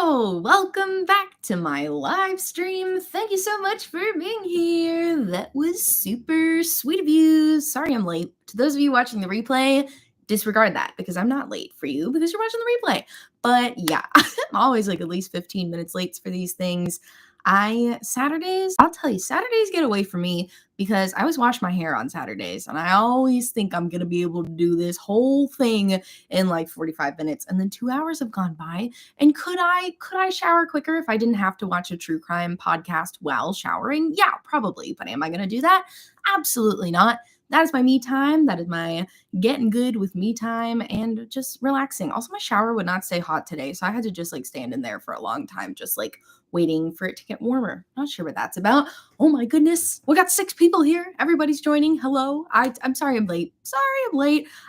Hello, welcome back to my live stream. Thank you so much for being here. That was super sweet of you. Sorry I'm late. To those of you watching the replay, disregard that because I'm not late for you because you're watching the replay. But yeah, I'm always like at least 15 minutes late for these things. I'll tell you, Saturdays get away from me because I always wash my hair on Saturdays and I always think I'm going to be able to do this whole thing in like 45 minutes and then 2 hours have gone by. And could I shower quicker if I didn't have to watch a true crime podcast while showering? Yeah, probably. But am I going to do that? Absolutely not. That is my me time. That is my getting good with me time and just relaxing. Also, my shower would not stay hot today, so I had to just like stand in there for a long time, just like waiting for it to get warmer. Not sure what that's about. Oh my goodness. We got 6 people here. Everybody's joining. Hello. I'm sorry I'm late.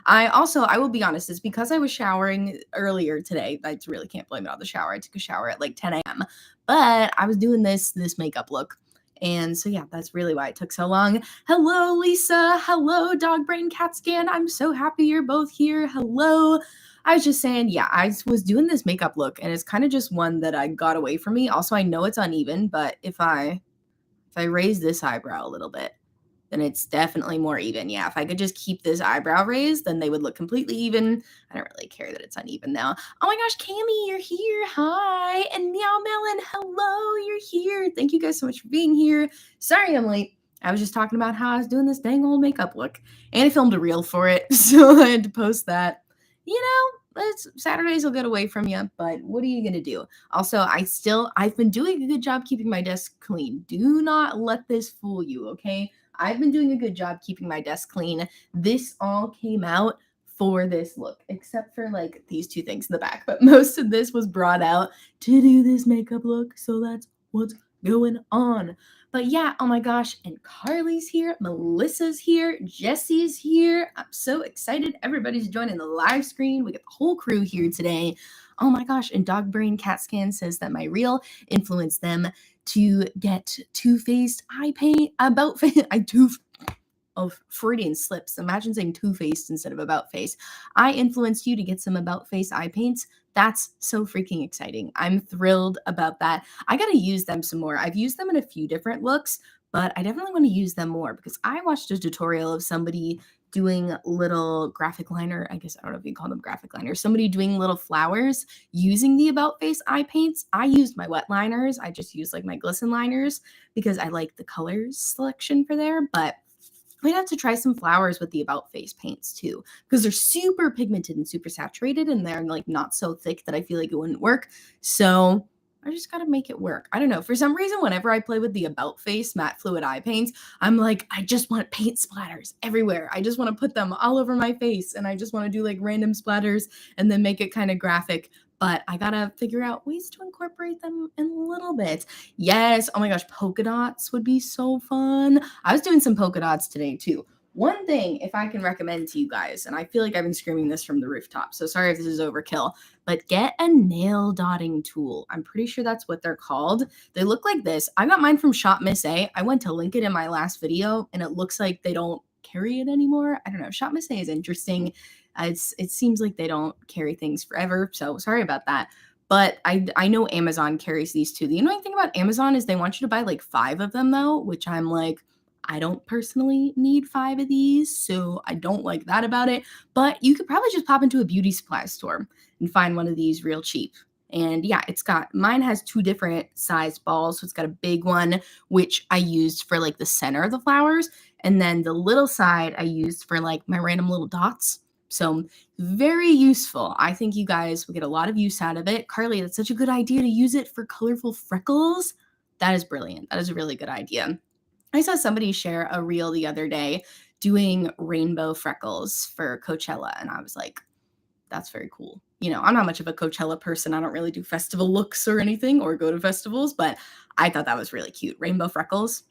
I will be honest, it's because I was showering earlier today. I really can't blame it on the shower. I took a shower at like 10 a.m. But I was doing this makeup look. And so yeah, that's really why it took so long. Hello, Lisa. Hello, Dog Brain Cat Scan. I'm so happy you're both here. Hello. I was just saying, yeah, I was doing this makeup look and it's kind of just one that I got away from me. Also, I know it's uneven, but if I raise this eyebrow a little bit, then it's definitely more even. Yeah, if I could just keep this eyebrow raised, then they would look completely even. I don't really care that it's uneven now. Oh my gosh, Cami, you're here. Hi. And Meow Melon, hello, you're here. Thank you guys so much for being here. Sorry I'm late. I was just talking about how I was doing this dang old makeup look. And I filmed a reel for it, so I had to post that. You know, Saturdays will get away from you, but what are you going to do? Also, I've been doing a good job keeping my desk clean. Do not let this fool you, okay? I've been doing a good job keeping my desk clean. This all came out for this look, except for like these 2 things in the back. But most of this was brought out to do this makeup look. So that's what's going on. But yeah, oh my gosh. And Carly's here. Melissa's here. Jesse's here. I'm so excited. Everybody's joining the live screen. We got the whole crew here today. Oh my gosh. And Dog Brain Cat Scan says that my reel influenced them to get two-faced eye paint about face. Freudian slips. Imagine saying two-faced instead of about face. I influenced you to get some about face eye paints. That's so freaking exciting. I'm thrilled about that. I gotta use them some more. I've used them in a few different looks, but I definitely want to use them more because I watched a tutorial of somebody doing little graphic liner. I guess I don't know if you call them graphic liners. Somebody doing little flowers using the about face eye paints. I used my wet liners. I just used like my Glisten liners because I like the colors selection for there, but we'd have to try some flowers with the about face paints too because they're super pigmented and super saturated and they're like not so thick that I feel like it wouldn't work. So I just got to make it work. I don't know. For some reason, whenever I play with the about face matte fluid eye paints, I'm like, I just want paint splatters everywhere. I just want to put them all over my face and I just want to do like random splatters and then make it kind of graphic. But I got to figure out ways to incorporate them in a little bit. Yes. Oh my gosh. Polka dots would be so fun. I was doing some polka dots today too. One thing, if I can recommend to you guys, and I feel like I've been screaming this from the rooftop, so sorry if this is overkill, but get a nail dotting tool. I'm pretty sure that's what they're called. They look like this. I got mine from Shop Miss A. I went to link it in my last video, and it looks like they don't carry it anymore. I don't know. Shop Miss A is interesting. It seems like they don't carry things forever, so sorry about that. But I know Amazon carries these too. The annoying thing about Amazon is they want you to buy like 5 of them though, which I'm like, I don't personally need 5 of these, so I don't like that about it. But you could probably just pop into a beauty supply store and find one of these real cheap. And yeah, mine has 2 different sized balls. So it's got a big one, which I used for like the center of the flowers. And then the little side I used for like my random little dots. So very useful. I think you guys will get a lot of use out of it. Carly, that's such a good idea to use it for colorful freckles. That is brilliant. That is a really good idea. I saw somebody share a reel the other day doing rainbow freckles for Coachella, and I was like, that's very cool. You know, I'm not much of a Coachella person. I don't really do festival looks or anything or go to festivals, but I thought that was really cute. Rainbow freckles.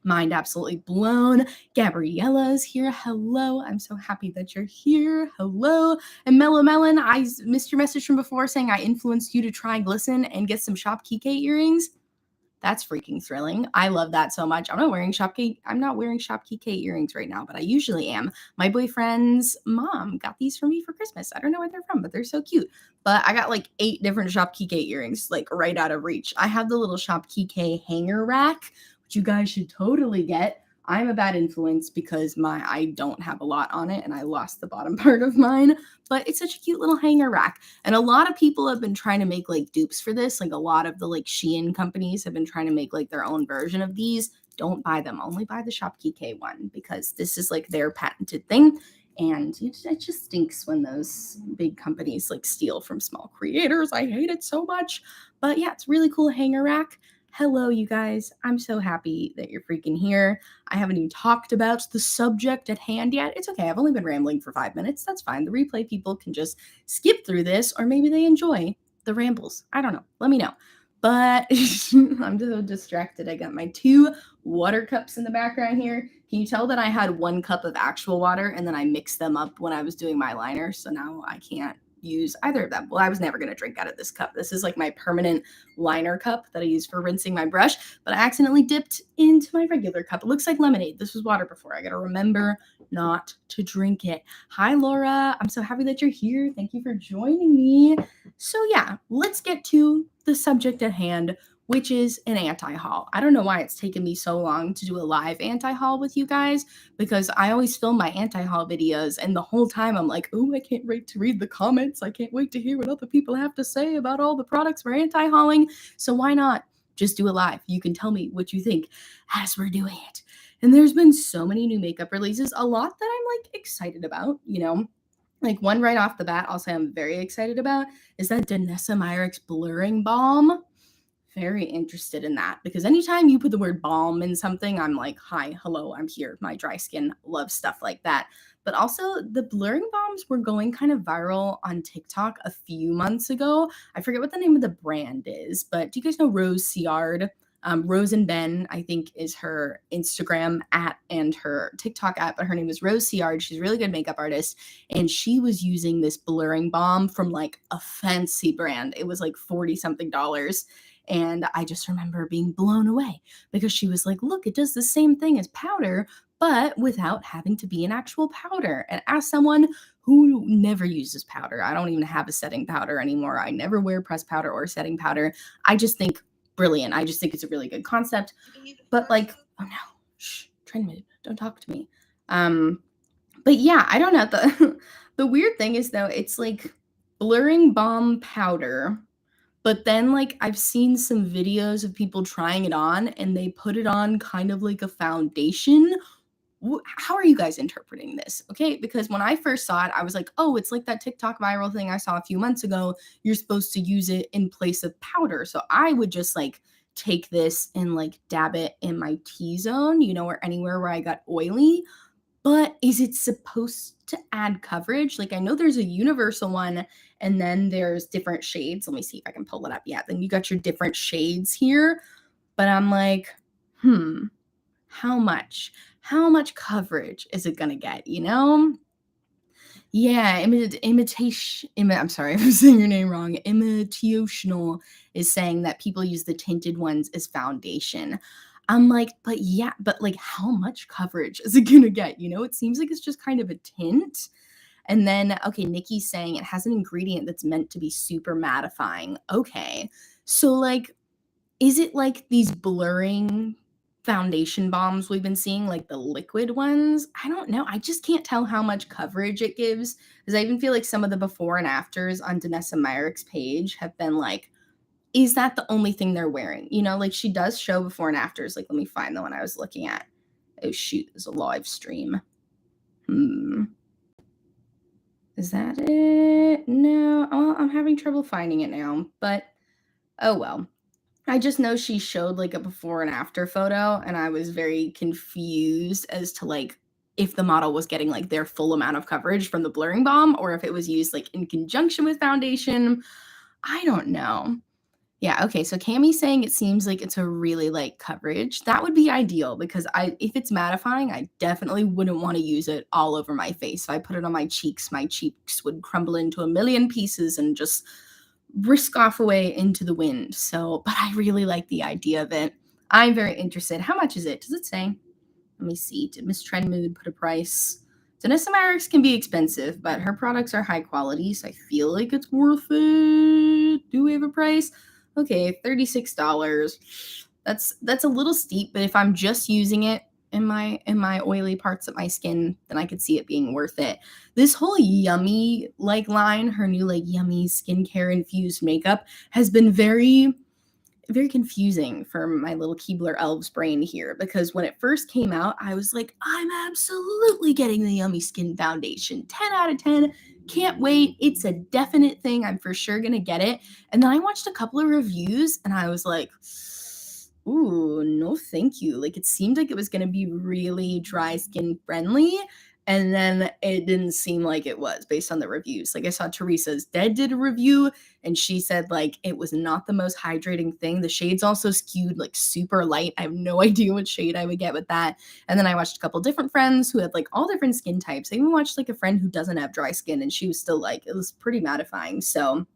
Mind absolutely blown. Gabriella's here. Hello. I'm so happy that you're here. Hello. And Mellow Melon, I missed your message from before saying I influenced you to try Glisten and get some Shop Kike earrings. That's freaking thrilling. I love that so much. I'm not wearing Shopkey K earrings right now, but I usually am. My boyfriend's mom got these for me for Christmas. I don't know where they're from, but they're so cute. But I got like 8 different Shopkey K earrings, like right out of reach. I have the little Shopkey K hanger rack, which you guys should totally get. I'm a bad influence because I don't have a lot on it and I lost the bottom part of mine, but it's such a cute little hanger rack. And a lot of people have been trying to make like dupes for this. Like a lot of the like Shein companies have been trying to make like their own version of these. Don't buy them. Only buy the Shopkey K one because this is like their patented thing. And it just stinks when those big companies like steal from small creators. I hate it so much. But yeah, it's a really cool hanger rack. Hello, you guys. I'm so happy that you're freaking here. I haven't even talked about the subject at hand yet. It's okay. I've only been rambling for 5 minutes. That's fine. The replay people can just skip through this, or maybe they enjoy the rambles. I don't know. Let me know. But I'm so distracted. I got my 2 water cups in the background here. Can you tell that I had 1 cup of actual water and then I mixed them up when I was doing my liner? So now I can't use either of them. Well, I was never going to drink out of this cup. This is like my permanent liner cup that I use for rinsing my brush, but I accidentally dipped into my regular cup. It looks like lemonade. This was water before. I got to remember not to drink it. Hi, Laura. I'm so happy that you're here. Thank you for joining me. So yeah, let's get to the subject at hand, which is an anti-haul. I don't know why it's taken me so long to do a live anti-haul with you guys, because I always film my anti-haul videos and the whole time I'm like, oh, I can't wait to read the comments. I can't wait to hear what other people have to say about all the products we're anti-hauling. So why not just do it live? You can tell me what you think as we're doing it. And there's been so many new makeup releases, a lot that I'm like excited about, you know. Like one right off the bat, I'll say I'm very excited about is that Danessa Myricks Blurring Balm. Very interested in that because anytime you put the word balm in something, I'm like, hi, hello, I'm here. My dry skin loves stuff like that. But also, the blurring balms were going kind of viral on TikTok a few months ago. I forget what the name of the brand is, but do you guys know Rose Ciard? Rose and Ben, I think, is her Instagram at and her TikTok at, but her name is Rose Ciard. She's a really good makeup artist, and she was using this blurring balm from like a fancy brand. It was like 40 something dollars. And I just remember being blown away because she was like, look, it does the same thing as powder, but without having to be an actual powder. And as someone who never uses powder, I don't even have a setting powder anymore. I never wear pressed powder or setting powder. I just think brilliant. I just think it's a really good concept. But like, oh no, shh, train move, don't talk to me. But yeah, I don't know. The weird thing is though, it's like blurring balm powder. But then, like, I've seen some videos of people trying it on and they put it on kind of like a foundation. How are you guys interpreting this? Okay, because when I first saw it, I was like, oh, it's like that TikTok viral thing I saw a few months ago. You're supposed to use it in place of powder. So I would just like take this and like dab it in my T-zone, you know, or anywhere where I got oily. But is it supposed to add coverage? Like, I know there's a universal one and then there's different shades. Let me see if I can pull it up. Yeah, then you got your different shades here. But I'm like, how much? How much coverage is it going to get, you know? Yeah, imitation. I'm sorry if I'm saying your name wrong. Imitational is saying that people use the tinted ones as foundation. I'm like, but yeah, but like, how much coverage is it gonna get? You know, it seems like it's just kind of a tint. And then, okay, Nikki's saying it has an ingredient that's meant to be super mattifying. Okay, so like, is it like these blurring foundation bombs we've been seeing, like the liquid ones? I don't know. I just can't tell how much coverage it gives because I even feel like some of the before and afters on Danessa Myricks' page have been like, is that the only thing they're wearing? You know, like she does show before and afters. Like, let me find the one I was looking at. Oh, shoot, there's a live stream. Is that it? No, oh, I'm having trouble finding it now, but oh well. I just know she showed like a before and after photo, and I was very confused as to like if the model was getting like their full amount of coverage from the blurring balm or if it was used like in conjunction with foundation. I don't know. Yeah, okay, so Cammie's saying it seems like it's a really light coverage. That would be ideal because if it's mattifying, I definitely wouldn't want to use it all over my face. If I put it on my cheeks would crumble into a million pieces and just brisk off away into the wind. So, but I really like the idea of it. I'm very interested. How much is it? Does it say? Let me see. Did Miss Trend Mood put a price? Danessa Merrick's can be expensive, but her products are high quality, so I feel like it's worth it. Do we have a price? Okay, $36. That's a little steep, but if I'm just using it in my oily parts of my skin, then I could see it being worth it. This whole Yummy like line, her new like Yummy skincare infused makeup has been very confusing for my little Keebler Elves brain here, because when it first came out, I was like, I'm absolutely getting the Yummy Skin Foundation. 10 out of 10. Can't wait. It's a definite thing. I'm for sure going to get it. And then I watched a couple of reviews and I was like, ooh, no, thank you. Like, it seemed like it was going to be really dry skin friendly. And then it didn't seem like it was based on the reviews. Like, I saw Teresa's Dead did a review and she said like it was not the most hydrating thing. The shades also skewed like super light. I have no idea what shade I would get with that. And then I watched a couple different friends who had like all different skin types. I even watched like a friend who doesn't have dry skin and she was still like, it was pretty mattifying. So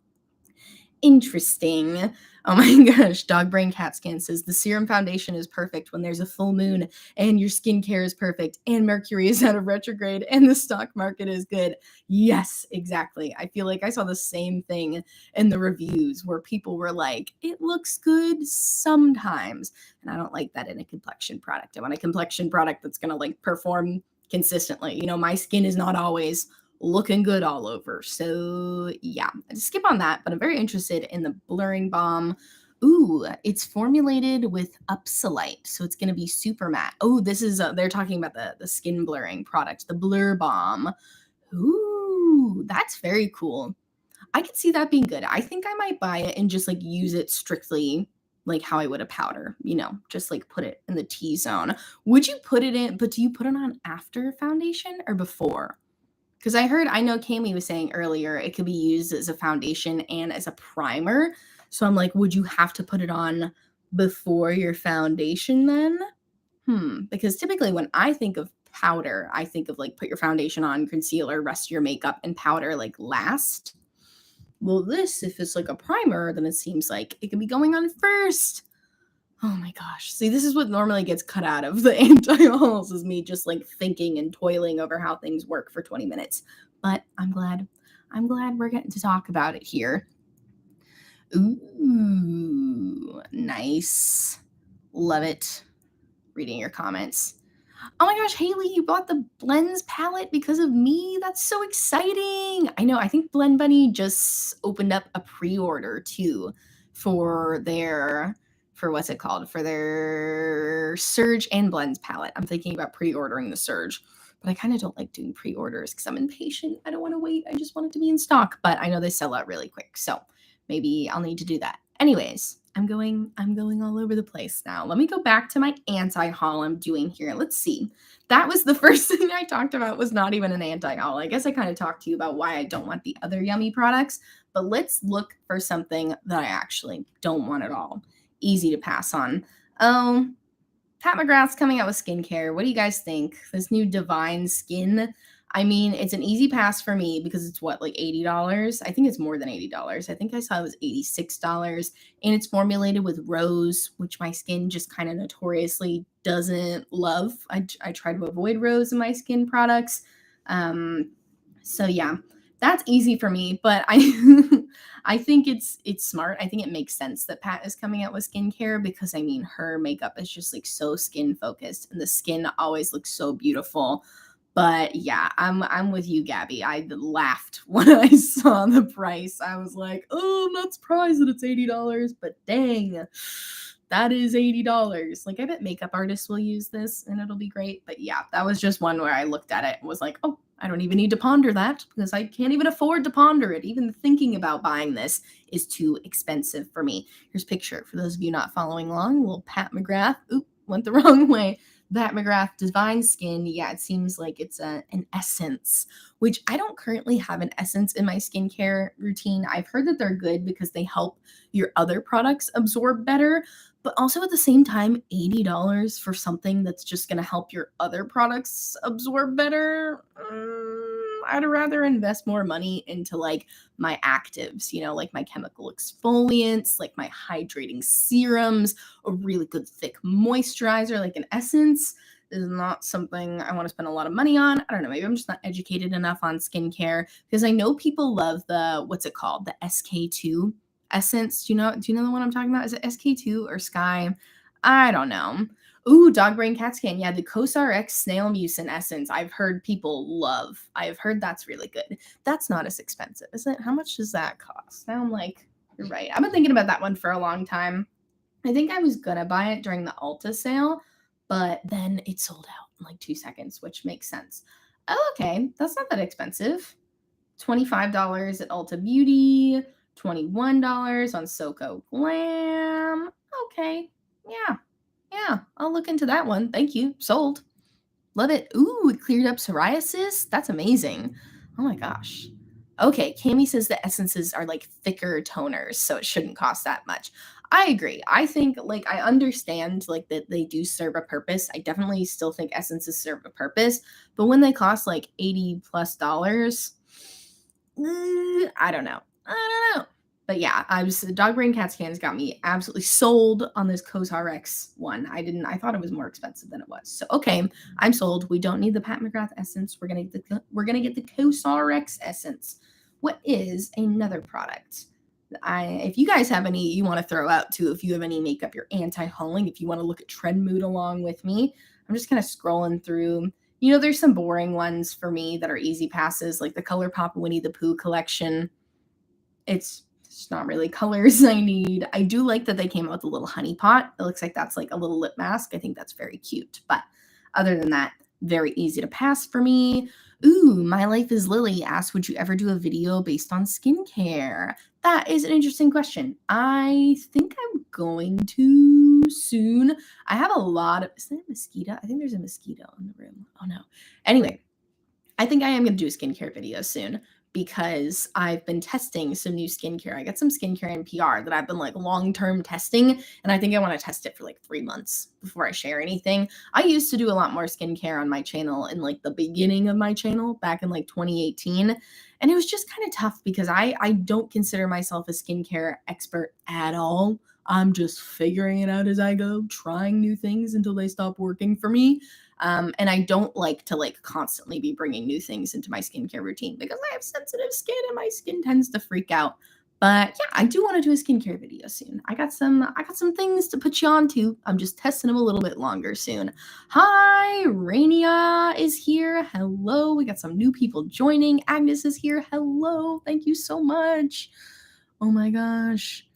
interesting. Oh my gosh, Dog Brain Cat Scan says the serum foundation is perfect when there's a full moon and your skincare is perfect and Mercury is out of retrograde and the stock market is good. Yes, exactly. I feel like I saw the same thing in the reviews where people were like, it looks good sometimes. And I don't like that in a complexion product. I want a complexion product that's going to like perform consistently. You know, my skin is not always looking good all over. So yeah, I just skip on that, but I'm very interested in the blurring balm. Ooh, it's formulated with Upsolite, so it's going to be super matte. Oh, this is, they're talking about the skin blurring product, the Blur Balm. Ooh, that's very cool. I could see that being good. I think I might buy it and just like use it strictly like how I would a powder, you know, just like put it in the T-zone. Would you put it in, but do you put it on after foundation or before? Because I know Kami was saying earlier, it could be used as a foundation and as a primer. So I'm like, would you have to put it on before your foundation then? Because typically when I think of powder, I think of like put your foundation on, concealer, rest of your makeup, and powder like last. Well, this, if it's like a primer, then it seems like it could be going on first. Oh my gosh. See, this is what normally gets cut out of the anti-hauls is me just like thinking and toiling over how things work for 20 minutes. But I'm glad we're getting to talk about it here. Ooh, nice. Love it. Reading your comments. Oh my gosh, Haley, you bought the Blends palette because of me. That's so exciting. I know. I think Blend Bunny just opened up a pre-order too for their, for what's it called? For their Surge and Blends palette. I'm thinking about pre-ordering the Surge, but I kind of don't like doing pre-orders because I'm impatient. I don't want to wait. I just want it to be in stock, but I know they sell out really quick. So maybe I'll need to do that. Anyways, I'm going all over the place now. Let me go back to my anti-haul I'm doing here. Let's see. That was the first thing I talked about, was not even an anti-haul. I guess I kind of talked to you about why I don't want the other Yummy products, but let's look for something that I actually don't want at all. Easy to pass on. Oh, Pat McGrath's coming out with skincare. What do you guys think? This new Divine Skin. I mean, it's an easy pass for me because it's what, like $80? I think it's more than $80. I think I saw it was $86. And it's formulated with rose, which my skin just kind of notoriously doesn't love. I try to avoid rose in my skin products. So yeah, that's easy for me, but I think it's smart. I think it makes sense that Pat is coming out with skincare because I mean her makeup is just like so skin focused and the skin always looks so beautiful. But yeah, I'm with you, Gabby. I laughed when I saw the price. I was like, oh, I'm not surprised that it's $80, but dang, that is $80. Like, I bet makeup artists will use this and it'll be great. But yeah, that was just one where I looked at it and was like, oh, I don't even need to ponder that because I can't even afford to ponder it. Even thinking about buying this is too expensive for me. Here's a picture for those of you not following along. Little Pat McGrath. Oop, went the wrong way. Pat McGrath Divine Skin. Yeah, it seems like it's an essence, which I don't currently have an essence in my skincare routine. I've heard that they're good because they help your other products absorb better, but also at the same time, $80 for something that's just going to help your other products absorb better. I'd rather invest more money into like my actives, like my chemical exfoliants, like my hydrating serums, a really good thick moisturizer, like an essence is not something I want to spend a lot of money on. I don't know. Maybe I'm just not educated enough on skincare because I know people love what's it called? The SK2 essence. Do you know the one I'm talking about? Is it SK2 or Sky? I don't know. Ooh, dog brain cat scan. Yeah, the CosRX snail mucin essence. I've heard people love. I've heard that's really good. That's not as expensive, is it? How much does that cost? Now I'm like, you're right. I've been thinking about that one for a long time. I think I was gonna buy it during the Ulta sale, but then it sold out in like 2 seconds, which makes sense. Oh, okay. That's not that expensive. $25 at Ulta Beauty, $21 on Soko Glam. Okay. Yeah, I'll look into that one. Thank you. Sold. Love it. Ooh, it cleared up psoriasis. That's amazing. Oh my gosh. Okay, Cami says the essences are like thicker toners, so it shouldn't cost that much. I agree. I think like I understand like that they do serve a purpose. I definitely still think essences serve a purpose, but when they cost like $80+, I don't know. But yeah, dog brain cat scans got me absolutely sold on this CosRX one. I thought it was more expensive than it was. So okay, I'm sold. We don't need the Pat McGrath essence. We're gonna get the CosRX essence. What is another product? If you guys have any you want to throw out too, if you have any makeup you're anti-hauling, if you want to look at trend mood along with me, I'm just kind of scrolling through. There's some boring ones for me that are easy passes, like the ColourPop Winnie the Pooh collection. It's not really colors I need. I do like that they came out with a little honey pot. It looks like that's like a little lip mask. I think that's very cute. But other than that, very easy to pass for me. Ooh, My Life is Lily asks, would you ever do a video based on skincare? That is an interesting question. I think I'm going to soon. I have a lot of, is that a mosquito? I think there's a mosquito in the room. Oh no. Anyway, I think I am going to do a skincare video soon because I've been testing some new skincare. I got some skincare in PR that I've been like long-term testing, and I think I want to test it for like 3 months before I share anything. I used to do a lot more skincare on my channel in like the beginning of my channel back in like 2018, and it was just kind of tough because I don't consider myself a skincare expert at all. I'm just figuring it out as I go, trying new things until they stop working for me. And I don't like to like constantly be bringing new things into my skincare routine because I have sensitive skin and my skin tends to freak out. But yeah, I do want to do a skincare video soon. I got some things to put you on to. I'm just testing them a little bit longer soon. Hi, Rainia is here. Hello. We got some new people joining. Agnes is here. Hello. Thank you so much. Oh my gosh.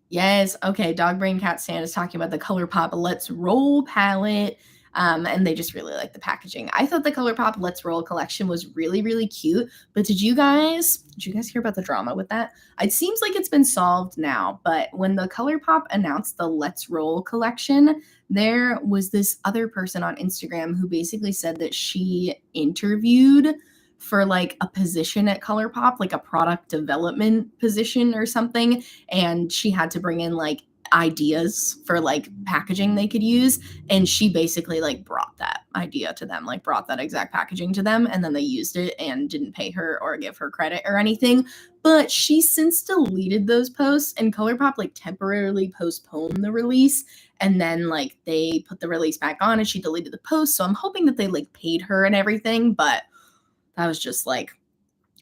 Yes. Okay. Dog Brain Cat Stan is talking about the ColourPop Let's Roll palette. And they just really like the packaging. I thought the ColourPop Let's Roll collection was really, really cute. But did you guys hear about the drama with that? It seems like it's been solved now. But when the ColourPop announced the Let's Roll collection, there was this other person on Instagram who basically said that she interviewed for like a position at ColourPop, like a product development position or something. And she had to bring in like ideas for like packaging they could use, and she basically like brought that idea to them, like brought that exact packaging to them, and then they used it and didn't pay her or give her credit or anything. But she since deleted those posts, and ColourPop like temporarily postponed the release, and then like they put the release back on and she deleted the post. So I'm hoping that they like paid her and everything, but that was just like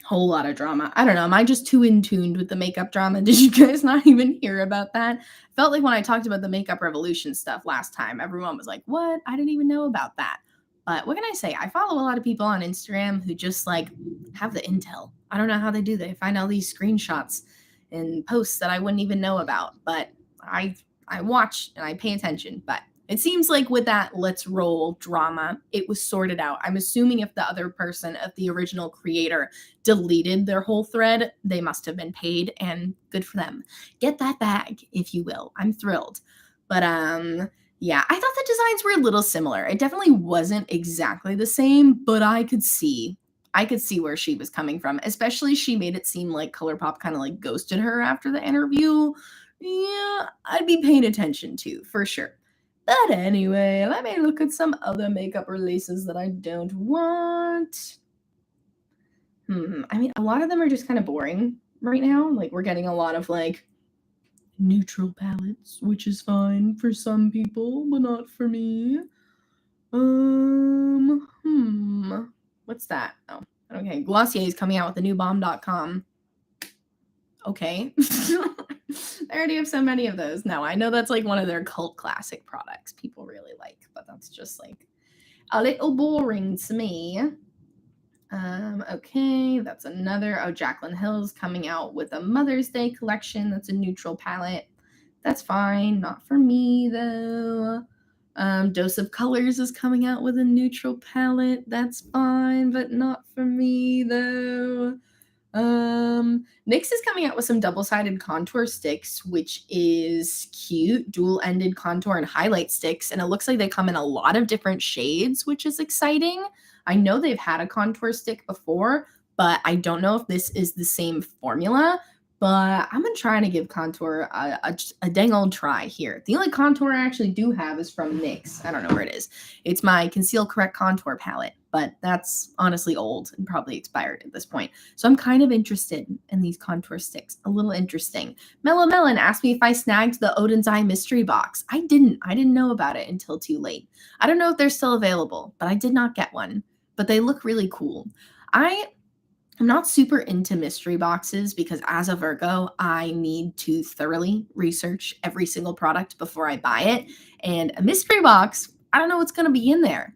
whole lot of drama. I don't know. Am I just too in tuned with the makeup drama? Did you guys not even hear about that? Felt like when I talked about the makeup revolution stuff last time, everyone was like, what? I didn't even know about that. But what can I say? I follow a lot of people on Instagram who just like have the intel. I don't know how they do. They find all these screenshots and posts that I wouldn't even know about. But I watch and I pay attention. But it seems like with that Let's Roll drama, it was sorted out. I'm assuming if the other person, if the original creator deleted their whole thread, they must have been paid, and good for them. Get that bag, if you will. I'm thrilled. But yeah, I thought the designs were a little similar. It definitely wasn't exactly the same, but I could see where she was coming from. Especially she made it seem like ColourPop kind of like ghosted her after the interview. Yeah, I'd be paying attention to, for sure. But anyway, let me look at some other makeup releases that I don't want. I mean, a lot of them are just kind of boring right now. Like, we're getting a lot of, like, neutral palettes, which is fine for some people, but not for me. What's that? Oh, okay. Glossier is coming out with a new bomb.com. Okay. They already have so many of those. No, I know that's like one of their cult classic products people really like, but that's just like a little boring to me. Okay, that's another. Oh, Jaclyn Hill's coming out with a Mother's Day collection. That's a neutral palette. That's fine. Not for me though. Dose of Colors is coming out with a neutral palette. That's fine, but not for me though. NYX is coming out with some double-sided contour sticks, which is cute. Dual-ended contour and highlight sticks, and it looks like they come in a lot of different shades, which is exciting. I know they've had a contour stick before, but I don't know if this is the same formula. But I'm gonna try to give contour a dang old try here. The only contour I actually do have is from NYX. I don't know where it is. It's my Conceal Correct Contour palette, but that's honestly old and probably expired at this point. So I'm kind of interested in these contour sticks. A little interesting. Mellow Melon asked me if I snagged the Odin's Eye mystery box. I didn't. I didn't know about it until too late. I don't know if they're still available, but I did not get one. But they look really cool. I'm not super into mystery boxes because as a Virgo, I need to thoroughly research every single product before I buy it. And a mystery box, I don't know what's going to be in there.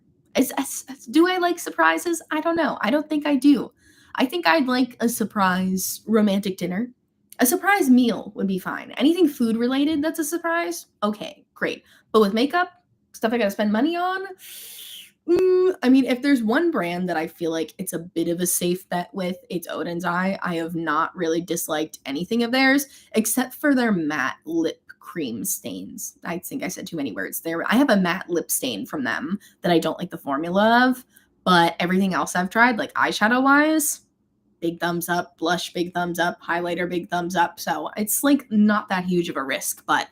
Do I like surprises? I don't know. I don't think I do. I think I'd like a surprise romantic dinner. A surprise meal would be fine. Anything food related that's a surprise? Okay, great. But with makeup, stuff I got to spend money on, I mean, if there's one brand that I feel like it's a bit of a safe bet with, it's Odin's Eye. I have not really disliked anything of theirs except for their matte lip cream stains. I think I said too many words there. I have a matte lip stain from them that I don't like the formula of, but everything else I've tried, like eyeshadow wise, big thumbs up, blush, big thumbs up, highlighter, big thumbs up. So it's like not that huge of a risk, but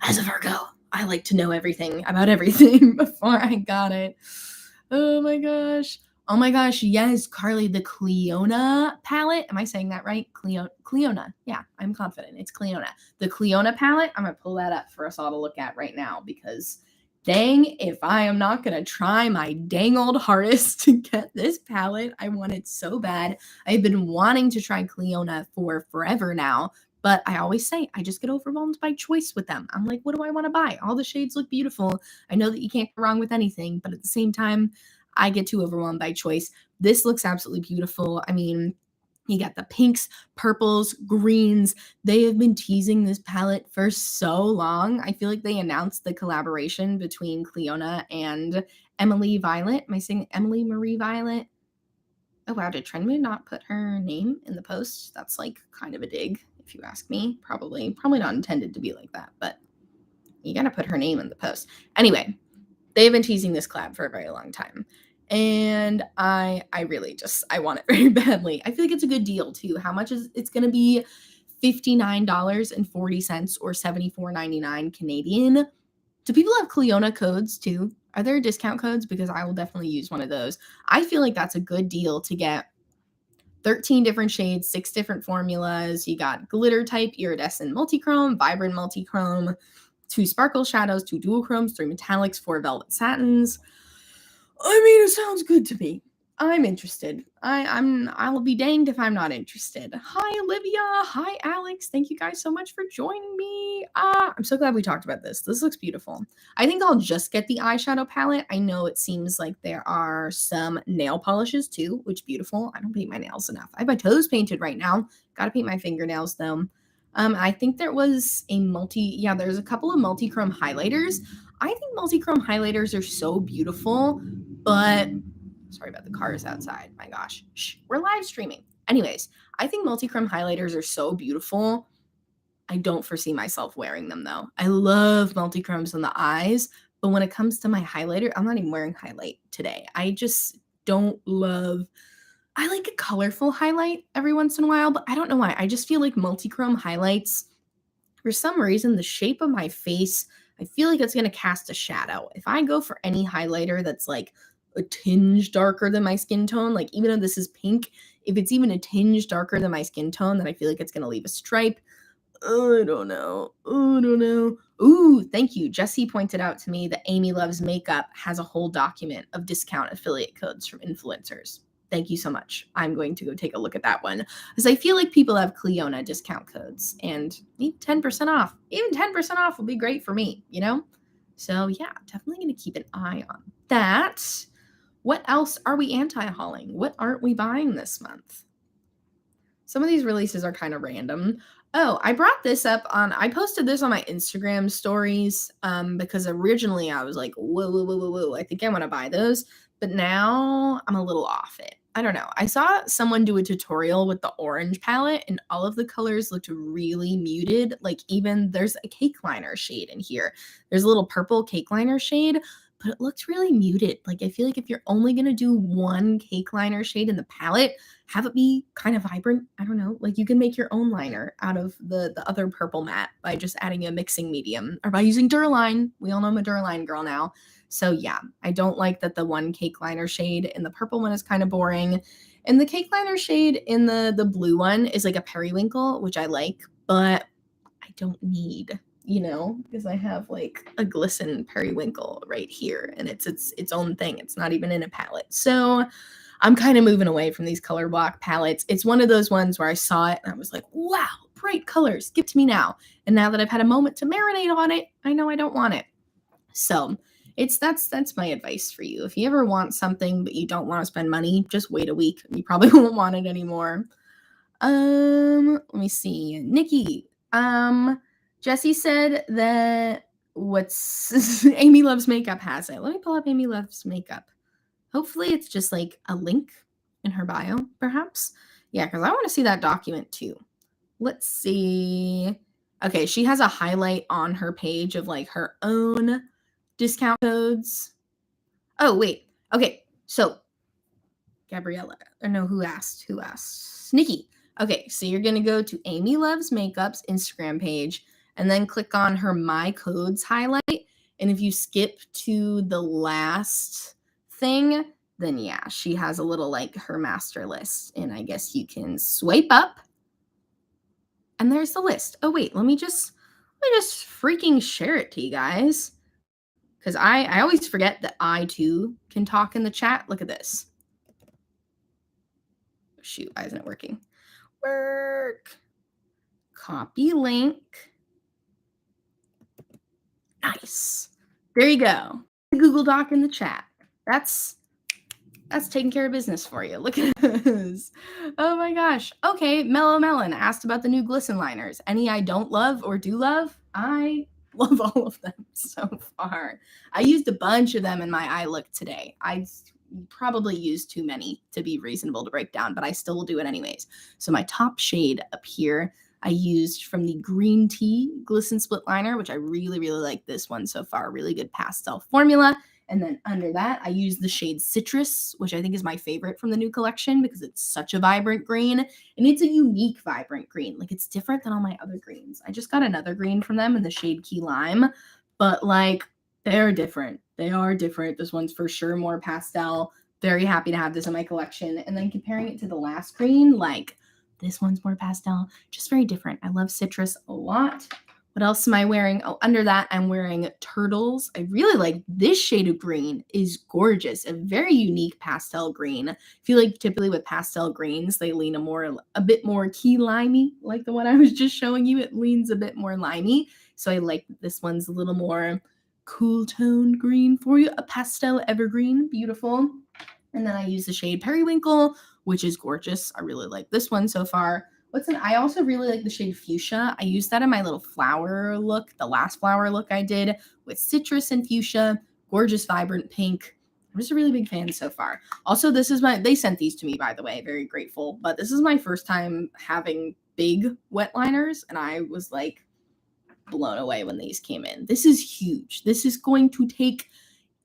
as a Virgo, I like to know everything about everything before I got it. Oh my gosh. Oh my gosh. Yes, Carly, the Cleona palette. Am I saying that right? Cleona. Yeah, I'm confident. It's Cleona. The Cleona palette. I'm going to pull that up for us all to look at right now because dang, if I am not going to try my dang old hardest to get this palette, I want it so bad. I've been wanting to try Cleona for forever now. But I always say I just get overwhelmed by choice with them. I'm like, what do I want to buy? All the shades look beautiful. I know that you can't go wrong with anything, but at the same time, I get too overwhelmed by choice. This looks absolutely beautiful. I mean, you got the pinks, purples, greens. They have been teasing this palette for so long. I feel like they announced the collaboration between Cleona and Emily Violet. Am I saying Emily Marie Violet? Oh wow, did Trendmood not put her name in the post? That's like kind of a dig, if you ask me. Probably not intended to be like that, but you gotta put her name in the post. Anyway, they've been teasing this collab for a very long time. And I really just I want it very badly. I feel like it's a good deal too. How much is it's gonna be $59.40 or $74.99 Canadian. Do people have Cleona codes too? Are there discount codes? Because I will definitely use one of those. I feel like that's a good deal to get 13 different shades, 6 different formulas. You got glitter type, iridescent multichrome, vibrant multichrome, 2 sparkle shadows, 2 dual chromes, 3 metallics, 4 velvet satins. I mean, it sounds good to me. I'm interested. I'll be danged if I'm not interested. Hi, Olivia. Hi, Alex. Thank you guys so much for joining me. I'm so glad we talked about this. This looks beautiful. I think I'll just get the eyeshadow palette. I know it seems like there are some nail polishes too, which beautiful. I don't paint my nails enough. I have my toes painted right now. Gotta paint my fingernails though. I think there was there's a couple of multi-chrome highlighters. I think multi-chrome highlighters are so beautiful, but sorry about the cars outside. My gosh. Shh, we're live streaming. Anyways, I think multi-chrome highlighters are so beautiful. I don't foresee myself wearing them though. I love multi-chromes on the eyes, but when it comes to my highlighter, I'm not even wearing highlight today. I just don't love I like a colorful highlight every once in a while, but I don't know why. I just feel like multi-chrome highlights, for some reason, the shape of my face, I feel like it's going to cast a shadow. If I go for any highlighter that's like a tinge darker than my skin tone, like even though this is pink, If it's even a tinge darker than my skin tone, then I feel like it's going to leave a stripe. I don't know. Ooh, thank you. Jesse pointed out to me that Amy Loves Makeup has a whole document of discount affiliate codes from influencers. Thank you so much. I'm going to go take a look at that one because I feel like people have Cleona discount codes and 10% off. Even 10% off will be great for me, you know? So yeah, definitely going to keep an eye on that. What else are we anti-hauling? What aren't we buying this month? Some of these releases are kind of random. Oh, I brought this up I posted this on my Instagram stories because originally I was like, whoa, I think I want to buy those. But now I'm a little off it. I don't know. I saw someone do a tutorial with the orange palette and all of the colors looked really muted. Like even there's a cake liner shade in here. There's a little purple cake liner shade, but it looks really muted. Like I feel like if you're only going to do one cake liner shade in the palette, have it be kind of vibrant. I don't know. Like you can make your own liner out of the other purple matte by just adding a mixing medium or by using Duraline. We all know I'm a Duraline girl now. So yeah, I don't like that the one cake liner shade in the purple one is kind of boring. And the cake liner shade in the blue one is like a periwinkle, which I like, but I don't need, because I have like a Glisten periwinkle right here and it's its own thing. It's not even in a palette. So I'm kind of moving away from these color block palettes. It's one of those ones where I saw it and I was like, wow, bright colors, give to me now. And now that I've had a moment to marinate on it, I know I don't want it. So that's my advice for you. If you ever want something but you don't want to spend money, just wait a week. You probably won't want it anymore. Let me see. Nikki, Jesse said that Amy Loves Makeup has it. Let me pull up Amy Loves Makeup. Hopefully it's just like a link in her bio, perhaps. Yeah, because I want to see that document too. Let's see. Okay, she has a highlight on her page of like her own discount codes. Oh, wait. Okay, so Gabriella. Or no, who asked? Nikki. Okay, so you're going to go to Amy Loves Makeup's Instagram page and then click on her My Codes highlight. And if you skip to the last thing, then yeah, she has a little like her master list. And I guess you can swipe up and there's the list. Oh, wait, let me just freaking share it to you guys. Because I always forget that I too can talk in the chat. Look at this. Shoot, why isn't it working? Work. Copy link. Nice. There you go. Google Doc in the chat. That's taking care of business for you. Look at this. Oh my gosh. Okay, Mellow Melon asked about the new Glisten liners. Any I don't love or do love? I love all of them so far. I used a bunch of them in my eye look today. I probably used too many to be reasonable to break down, but I still will do it anyways. So my top shade up here, I used from the Green Tea Glisten Split Liner, which I really, really like this one so far. Really good pastel formula. And then under that, I use the shade Citrus, which I think is my favorite from the new collection because it's such a vibrant green. And it's a unique vibrant green. Like it's different than all my other greens. I just got another green from them in the shade Key Lime. But like they're different. They are different. This one's for sure more pastel. Very happy to have this in my collection. And then comparing it to the last green, like this one's more pastel. Just very different. I love Citrus a lot. What else am I wearing? Oh, under that, I'm wearing Turtles. I really like this shade of green. Is gorgeous. A very unique pastel green. I feel like typically with pastel greens, they lean a bit more key limey, like the one I was just showing you. It leans a bit more limey. So I like this one's a little more cool toned green for you. A pastel evergreen. Beautiful. And then I use the shade Periwinkle, which is gorgeous. I really like this one so far. I also really like the shade Fuchsia. I used that in my little flower look, the last flower look I did with Citrus and Fuchsia. Gorgeous, vibrant pink. I'm just a really big fan so far. Also, they sent these to me, by the way, very grateful. But this is my first time having big wet liners, and I was like blown away when these came in. This is huge. This is going to take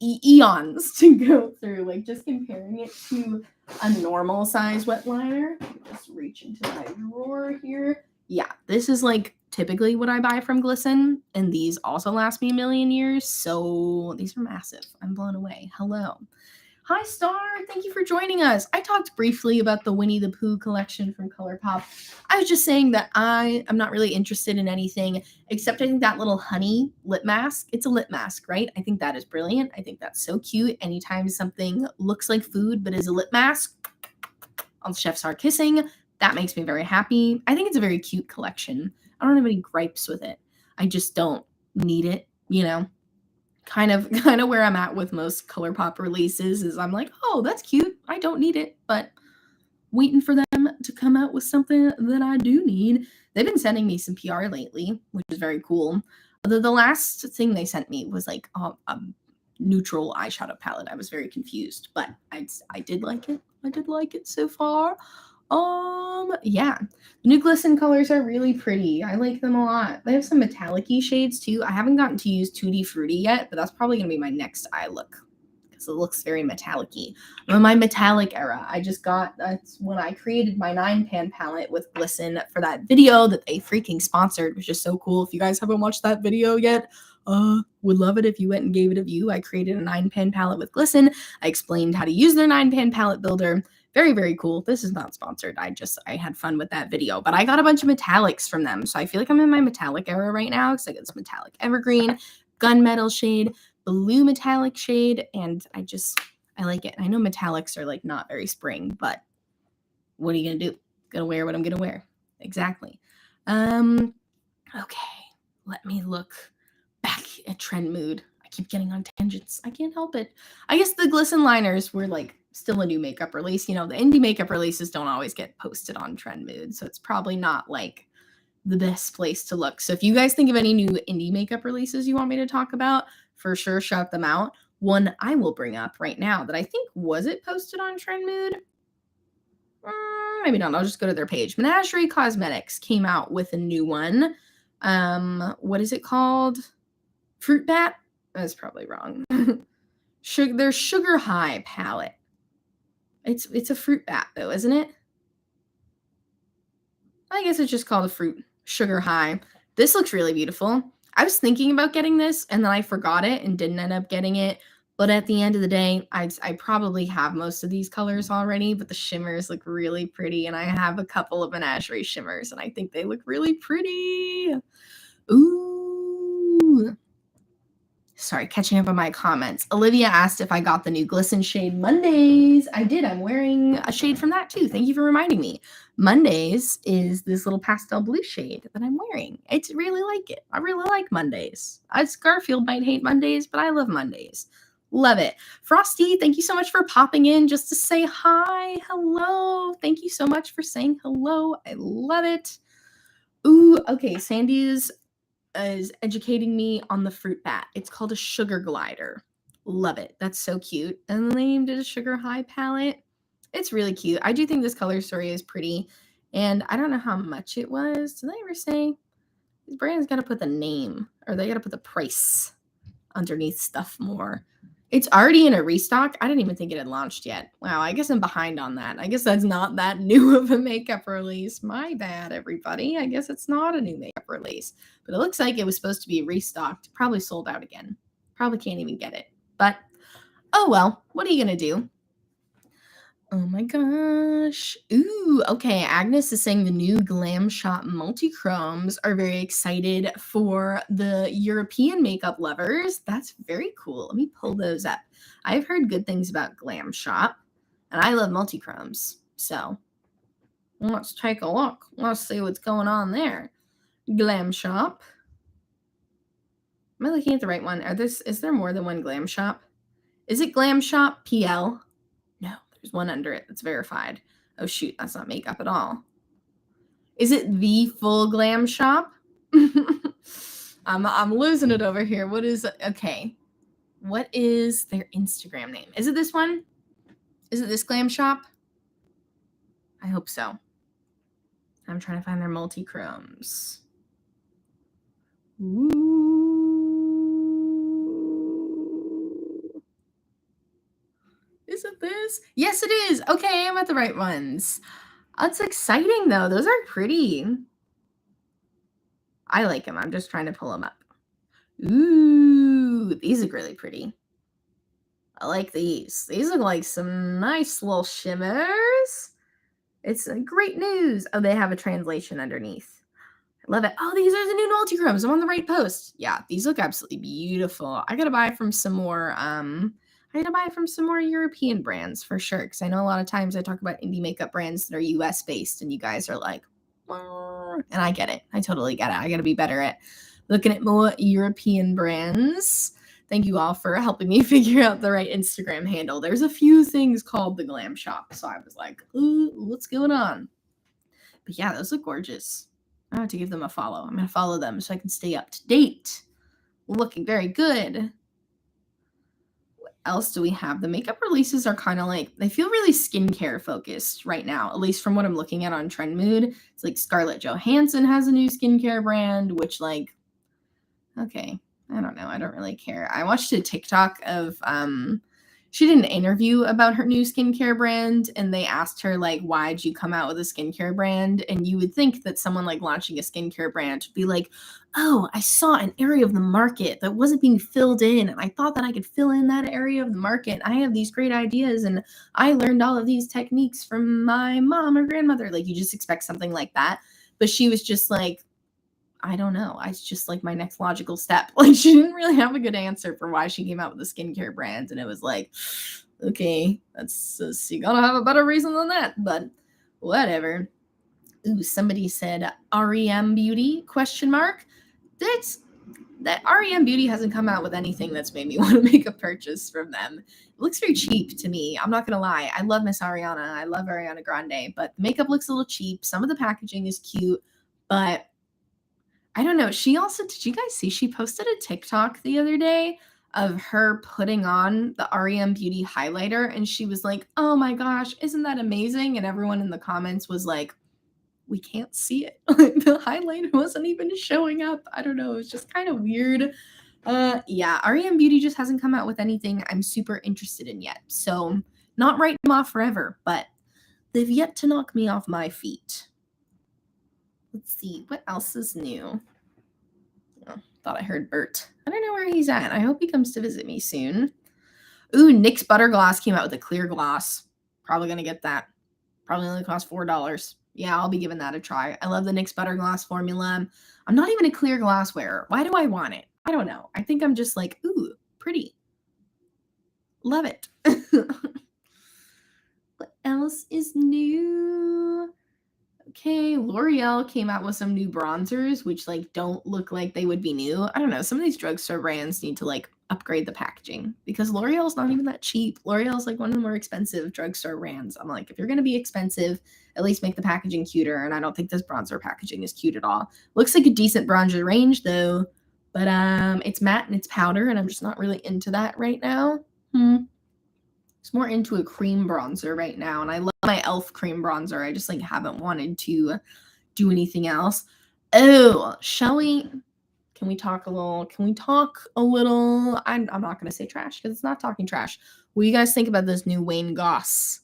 eons to go through. Like just comparing it to a normal size wet liner. Just reach into my drawer here. Yeah, this is like typically what I buy from Glisten, and these also last me a million years. So these are massive. I'm blown away. Hello. Hi, Star. Thank you for joining us. I talked briefly about the Winnie the Pooh collection from ColourPop. I was just saying that I am not really interested in anything except I think that little honey lip mask. It's a lip mask, right? I think that is brilliant. I think that's so cute. Anytime something looks like food but is a lip mask, all the chefs are kissing. That makes me very happy. I think it's a very cute collection. I don't have any gripes with it. I just don't need it, you know? Kind of where I'm at with most ColourPop releases is I'm like, oh, that's cute. I don't need it, but waiting for them to come out with something that I do need. They've been sending me some PR lately, which is very cool. The last thing they sent me was like a neutral eyeshadow palette. I was very confused, but I did like it. I did like it so far. Yeah. The new Glisten colors are really pretty. I like them a lot. They have some metallic-y shades too. I haven't gotten to use Tutti Frutti yet, but that's probably going to be my next eye look because it looks very metallic-y. I'm in my metallic era. That's when I created my 9-pan palette with Glisten for that video that they freaking sponsored, which is so cool. If you guys haven't watched that video yet, would love it if you went and gave it a view. I created a 9-pan palette with Glisten. I explained how to use their 9-pan palette builder. Very, very cool. This is not sponsored. I had fun with that video, but I got a bunch of metallics from them. So I feel like I'm in my metallic era right now because I got this metallic evergreen, gunmetal shade, blue metallic shade, and I like it. I know metallics are like not very spring, but what are you gonna do? Gonna wear what I'm gonna wear. Exactly. Okay. Let me look back at trend mood. I keep getting on tangents. I can't help it. I guess the Glisten liners were like still a new makeup release. You know, the indie makeup releases don't always get posted on trend mood, so it's probably not like the best place to look. So if you guys think of any new indie makeup releases you want me to talk about, for sure shout them out. One I will bring up right now that I think was it posted on trend mood? Maybe not. I'll just go to their page. Menagerie Cosmetics came out with a new one. What is it called? Fruit Bat? That's probably wrong. Their Sugar High palette. It's a fruit bat though, isn't it? I guess it's just called a fruit Sugar High. This looks really beautiful. I was thinking about getting this and then I forgot it and didn't end up getting it. But at the end of the day, I probably have most of these colors already, but the shimmers look really pretty. And I have a couple of Menagerie shimmers and I think they look really pretty. Ooh. Sorry, catching up on my comments. Olivia asked if I got the new Glisten shade Mondays. I did. I'm wearing a shade from that too. Thank you for reminding me. Mondays is this little pastel blue shade that I'm wearing. I really like it. I really like Mondays. Garfield might hate Mondays, but I love Mondays. Love it. Frosty, thank you so much for popping in just to say hi. Hello. Thank you so much for saying hello. I love it. Ooh, okay. Sandy's is educating me on the fruit bat. It's called a sugar glider. Love it. That's so cute. And they named it a Sugar High palette. It's really cute. I do think this color story is pretty. And I don't know how much it was. Did they ever say? These brands got to put the name or they got to put the price underneath stuff more. It's already in a restock. I didn't even think it had launched yet. Wow, I guess I'm behind on that. I guess that's not that new of a makeup release. My bad, everybody. I guess it's not a new makeup release. But it looks like it was supposed to be restocked. Probably sold out again. Probably can't even get it. But, oh well. What are you going to do? Oh my gosh. Ooh, okay. Agnes is saying the new Glam Shop multi-chromes are very excited for the European makeup lovers. That's very cool. Let me pull those up. I've heard good things about Glam Shop, and I love multi-chromes. So let's take a look. Let's see what's going on there. Glam Shop. Am I looking at the right one? Is there more than one Glam Shop? Is it Glam Shop PL? No. There's one under it that's verified. Oh shoot, that's not makeup at all. Is it the full Glam Shop? I'm losing it over here. What is okay? What is their Instagram name? Is it this one? Is it this Glam Shop? I hope so. I'm trying to find their multi-chromes. Ooh. Is it this? Yes, it is. Okay, I'm at the right ones. That's exciting, though. Those are pretty. I like them. I'm just trying to pull them up. Ooh, these look really pretty. I like these. These look like some nice little shimmers. It's great news. Oh, they have a translation underneath. I love it. Oh, these are the new multi-chromes. I'm on the right post. Yeah, these look absolutely beautiful. I gotta buy from some more European brands for sure. Because I know a lot of times I talk about indie makeup brands that are US based, and you guys are like, and I get it. I totally get it. I gotta be better at looking at more European brands. Thank you all for helping me figure out the right Instagram handle. There's a few things called the Glam Shop, so I was like, ooh, what's going on? But yeah, those look gorgeous. I have to give them a follow. I'm going to follow them so I can stay up to date. Looking very good. What else do we have? The makeup releases are kind of like, they feel really skincare focused right now, at least from what I'm looking at on Trend Mood. It's like Scarlett Johansson has a new skincare brand, which like, okay, I don't know. I don't really care. I watched a TikTok of she did an interview about her new skincare brand, and they asked her like, why'd you come out with a skincare brand? And you would think that someone like launching a skincare brand would be like, oh, I saw an area of the market that wasn't being filled in, and I thought that I could fill in that area of the market. I have these great ideas, and I learned all of these techniques from my mom or grandmother. Like, you just expect something like that. But she was just like, I don't know. It's just like my next logical step. Like, she didn't really have a good answer for why she came out with a skincare brand. And it was like, okay, you gotta have a better reason than that. But whatever. Ooh, somebody said REM Beauty, question mark. That REM Beauty hasn't come out with anything that's made me want to make a purchase from them. It looks very cheap to me. I'm not going to lie. I love Miss Ariana. I love Ariana Grande. But the makeup looks a little cheap. Some of the packaging is cute. But I don't know. She also, did you guys see, she posted a TikTok the other day of her putting on the REM Beauty highlighter, and she was like, oh my gosh, isn't that amazing? And everyone in the comments was like, we can't see it. The highlighter wasn't even showing up. I don't know. It was just kind of weird. Yeah, REM Beauty just hasn't come out with anything I'm super interested in yet. So not writing them off forever, but they've yet to knock me off my feet. Let's see, what else is new? Oh, thought I heard Bert. I don't know where he's at. I hope he comes to visit me soon. Ooh, NYX Butter Gloss came out with a clear gloss. Probably going to get that. Probably only cost $4. Yeah, I'll be giving that a try. I love the NYX Butter Gloss formula. I'm not even a clear gloss wearer. Why do I want it? I don't know. I think I'm just like, ooh, pretty. Love it. What else is new? Okay, L'Oreal came out with some new bronzers, which like don't look like they would be new. I don't know. Some of these drugstore brands need to like upgrade the packaging because L'Oreal's not even that cheap. L'Oreal's like one of the more expensive drugstore brands. I'm like, if you're gonna be expensive, at least make the packaging cuter. And I don't think this bronzer packaging is cute at all. Looks like a decent bronzer range though, but it's matte and it's powder, and I'm just not really into that right now. It's more into a cream bronzer right now, and I love my e.l.f. cream bronzer. I just like haven't wanted to do anything else. Oh, can we talk a little? I'm not going to say trash because it's not talking trash. What do you guys think about this new Wayne Goss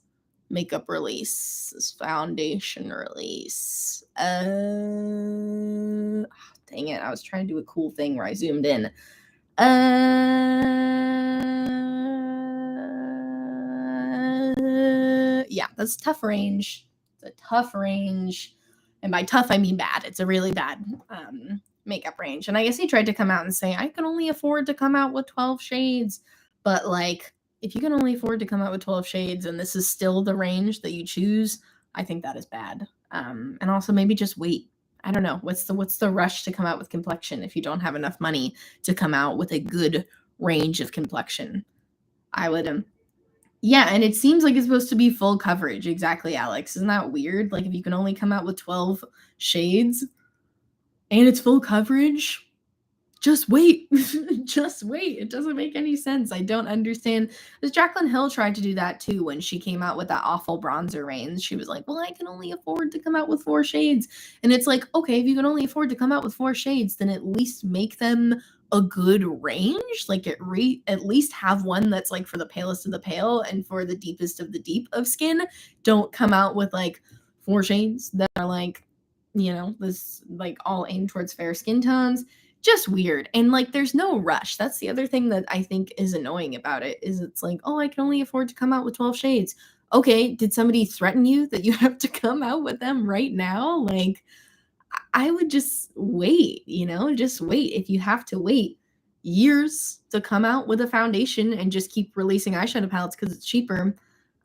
makeup release, this foundation release? Dang it. I was trying to do a cool thing where I zoomed in. Yeah, that's tough range. It's a tough range. And by tough, I mean bad. It's a really bad makeup range. And I guess he tried to come out and say, I can only afford to come out with 12 shades. But like, if you can only afford to come out with 12 shades and this is still the range that you choose, I think that is bad. And also maybe just wait. I don't know. What's the rush to come out with complexion if you don't have enough money to come out with a good range of complexion? I would yeah, and it seems like it's supposed to be full coverage. Exactly, Alex. Isn't that weird? Like, if you can only come out with 12 shades and it's full coverage, just wait. Just wait. It doesn't make any sense. I don't understand. Because Jaclyn Hill tried to do that too when she came out with that awful bronzer range. She was like, well, I can only afford to come out with 4 shades. And it's like, okay, if you can only afford to come out with 4 shades, then at least make them a good range. Like, at least have one that's like for the palest of the pale and for the deepest of the deep of skin. Don't come out with like 4 shades that are like, this like all aimed towards fair skin tones. just weird. And like, there's no rush. That's the other thing that I think is annoying about it, is it's like, oh, I can only afford to come out with 12 shades. Okay, did somebody threaten you that you have to come out with them right now? Like, I would just wait, just wait. If you have to wait years to come out with a foundation and just keep releasing eyeshadow palettes because it's cheaper,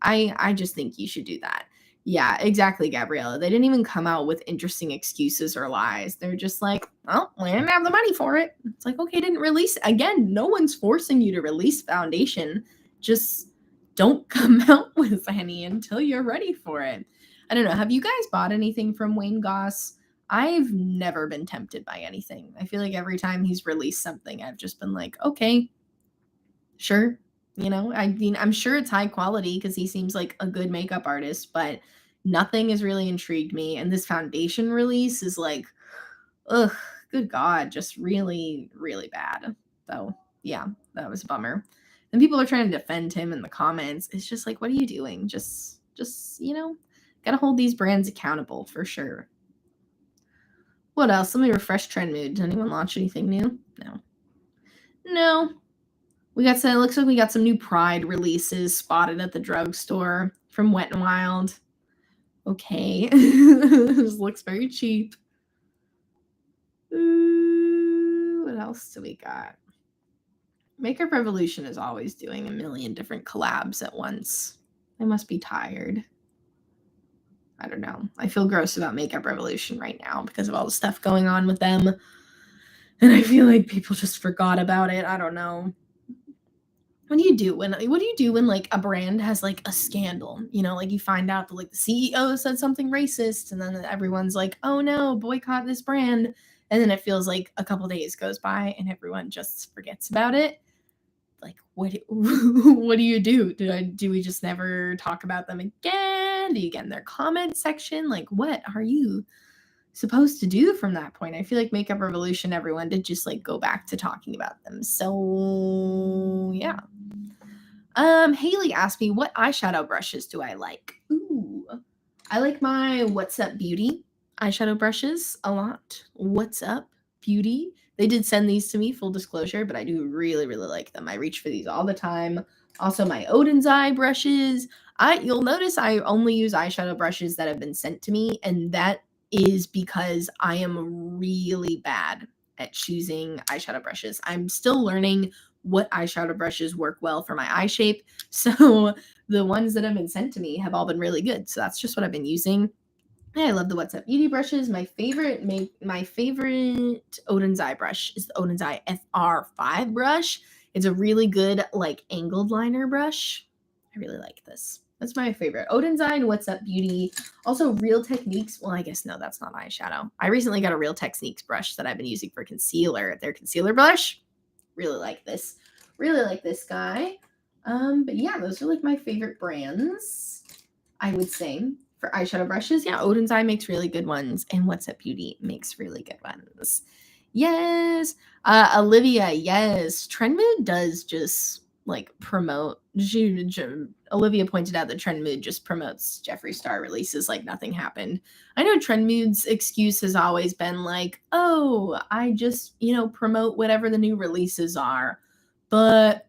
I just think you should do that. Yeah, exactly, Gabriella. They didn't even come out with interesting excuses or lies. They're just like, well, we didn't have the money for it. It's like, okay, didn't release. Again, no one's forcing you to release foundation. Just don't come out with any until you're ready for it. I don't know. Have you guys bought anything from Wayne Goss? I've never been tempted by anything. I feel like every time he's released something, I've just been like, okay, sure. I mean, I'm sure it's high quality because he seems like a good makeup artist, but nothing has really intrigued me. And this foundation release is like, ugh, good God, just really, really bad. So, yeah, that was a bummer. And people are trying to defend him in the comments. It's just like, what are you doing? Just, gotta hold these brands accountable for sure. What else? Let me refresh Trend Mood. Did anyone launch anything new? No. It looks like we got some new Pride releases spotted at the drugstore from Wet n Wild. Okay. This looks very cheap. Ooh, what else do we got? Makeup Revolution is always doing a million different collabs at once. They must be tired. I don't know. I feel gross about Makeup Revolution right now because of all the stuff going on with them. And I feel like people just forgot about it. I don't know. What do you do when like a brand has like a scandal? Like you find out that like the CEO said something racist, and then everyone's like, oh no, boycott this brand. And then it feels like a couple days goes by and everyone just forgets about it. Like, what do you do? Do we just never talk about them again? Do you get in their comment section? Like, what are you supposed to do from that point? I feel like Makeup Revolution, everyone did just like go back to talking about them. So yeah. Haley asked me, what eyeshadow brushes do I like? Ooh, I like my What's Up Beauty eyeshadow brushes a lot. What's Up Beauty. They did send these to me, full disclosure, but I do really, really like them. I reach for these all the time. Also, my Odin's Eye brushes. You'll notice I only use eyeshadow brushes that have been sent to me, and that is because I am really bad at choosing eyeshadow brushes. I'm still learning what eyeshadow brushes work well for my eye shape. So the ones that have been sent to me have all been really good. So that's just what I've been using. And I love the What's Up Beauty brushes. My favorite Odin's Eye brush is the Odin's Eye FR5 brush. It's a really good like angled liner brush. I really like this. That's my favorite. Odin's Eye and What's Up Beauty. Also, Real Techniques. Well, I guess no, that's not eyeshadow. I recently got a Real Techniques brush that I've been using for concealer. Their concealer brush. Really like this. Really like this guy. But yeah, those are like my favorite brands, I would say, for eyeshadow brushes. Yeah, Odin's Eye makes really good ones, and What's Up Beauty makes really good ones. Yes. Olivia, yes. Trend Mood does just like promote. Olivia pointed out that Trend Mood just promotes Jeffree Star releases like nothing happened. I know Trend Mood's excuse has always been like, oh, I just, promote whatever the new releases are. But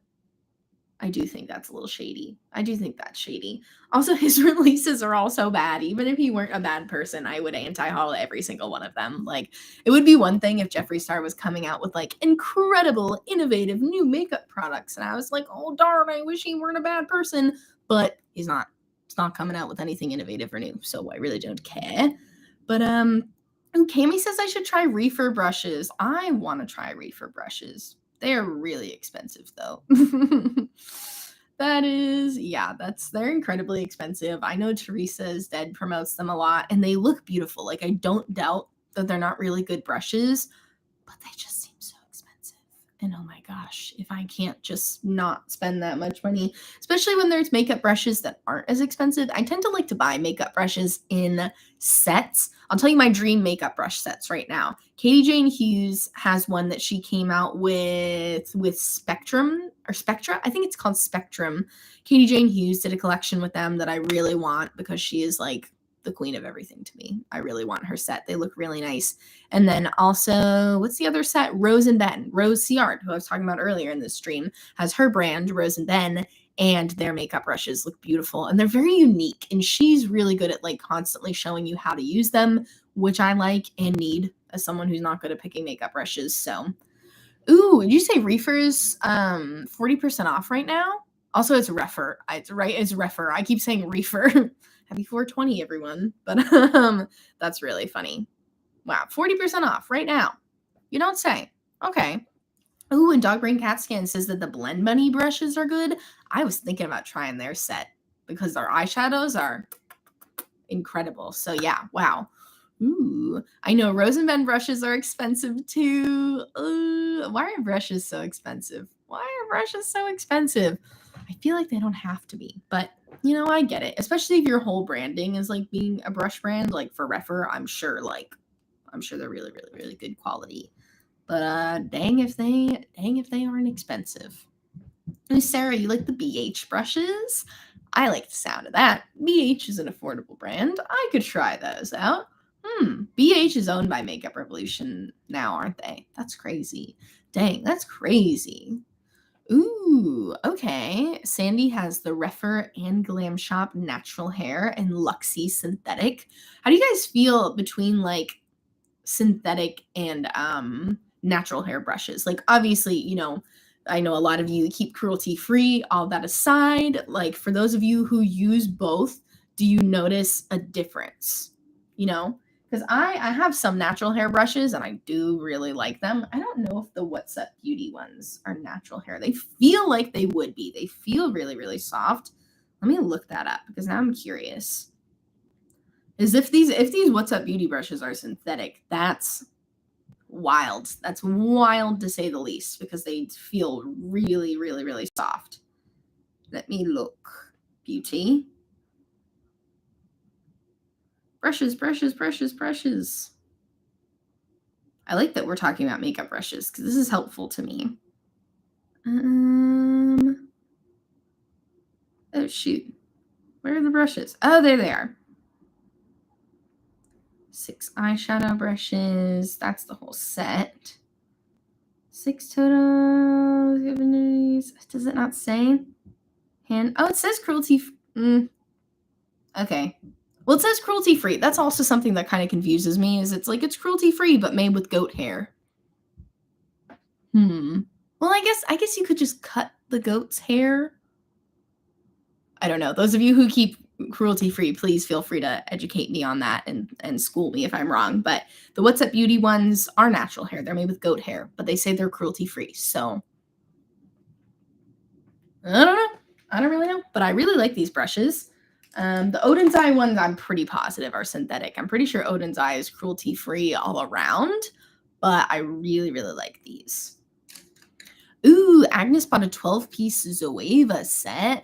I do think that's a little shady. I do think that's shady. Also, his releases are all so bad. Even if he weren't a bad person, I would anti-haul every single one of them. Like, it would be one thing if Jeffree Star was coming out with like incredible, innovative new makeup products, and I was like, oh darn, I wish he weren't a bad person. But he's not. He's not coming out with anything innovative or new, so I really don't care. But Cami says I should try reefer brushes. I want to try reefer brushes. They are really expensive though. They're incredibly expensive. I know Teresa is Dead promotes them a lot and they look beautiful. Like, I don't doubt that they're not really good brushes, but they just seem so expensive. And oh my gosh, if I can't just not spend that much money, especially when there's makeup brushes that aren't as expensive. I tend to like to buy makeup brushes in sets. I'll tell you my dream makeup brush sets right now. Katie Jane Hughes has one that she came out with Spectrum or Spectra. I think it's called Spectrum. Katie Jane Hughes did a collection with them that I really want because she is like the queen of everything to me. I really want her set. They look really nice. And then also, what's the other set? Rose and Ben. Rose Ciard, who I was talking about earlier in this stream, has her brand, Rose and Ben, and their makeup brushes look beautiful. And they're very unique. And she's really good at like constantly showing you how to use them, which I like and need as someone who's not good at picking makeup brushes. So, ooh, did you say Reefer's 40% off right now? Also, it's Reefer. It's right, it's Reefer. I keep saying Reefer. Happy 420, everyone. But that's really funny. Wow, 40% off right now. You don't say. Okay. Ooh, and Dog Brain Cat Scan says that the Blend Bunny brushes are good. I was thinking about trying their set because their eyeshadows are incredible. So yeah, wow. Ooh, I know Rose and Ben brushes are expensive too. Why are brushes so expensive? Why are brushes so expensive? I feel like they don't have to be, but you know, I get it. Especially if your whole branding is like being a brush brand, like for Refer, I'm sure they're really, really, really good quality. But dang if they aren't expensive. And Sarah, you like the BH brushes? I like the sound of that. BH is an affordable brand. I could try those out. BH is owned by Makeup Revolution now, aren't they? That's crazy. Dang, that's crazy. Ooh, okay. Sandy has the Refer and Glam Shop natural hair and Luxie synthetic. How do you guys feel between like synthetic and natural hair brushes? Like obviously, you know, I know a lot of you keep cruelty free. All that aside, like for those of you who use both, do you notice a difference? You know, because I have some natural hair brushes and I do really like them. I don't know if the What's Up Beauty ones are natural hair. They feel like they would be. They feel really, really soft. Let me look that up because now I'm curious. Is if these What's Up Beauty brushes are synthetic, that's wild. That's wild to say the least because they feel really, really, really soft. Let me look. Beauty. Brushes, brushes, brushes, brushes. I like that we're talking about makeup brushes because this is helpful to me. Oh, shoot. Where are the brushes? Oh, there they are. 6 eyeshadow brushes. That's the whole set. 6 total. Does it not say? Oh, it says cruelty. Okay. Well, it says cruelty free. That's also something that kind of confuses me. Is it's like it's cruelty free, but made with goat hair. Well, I guess you could just cut the goat's hair. I don't know. Those of you who keep cruelty free, please feel free to educate me on that and school me if I'm wrong. But the What's Up Beauty ones are natural hair. They're made with goat hair, but they say they're cruelty free. So I don't know. I don't really know, but I really like these brushes. The Odin's Eye ones, I'm pretty positive are synthetic. I'm pretty sure Odin's Eye is cruelty free all around, but I really, really like these. Ooh, Agnes bought a 12-piece Zoeva set.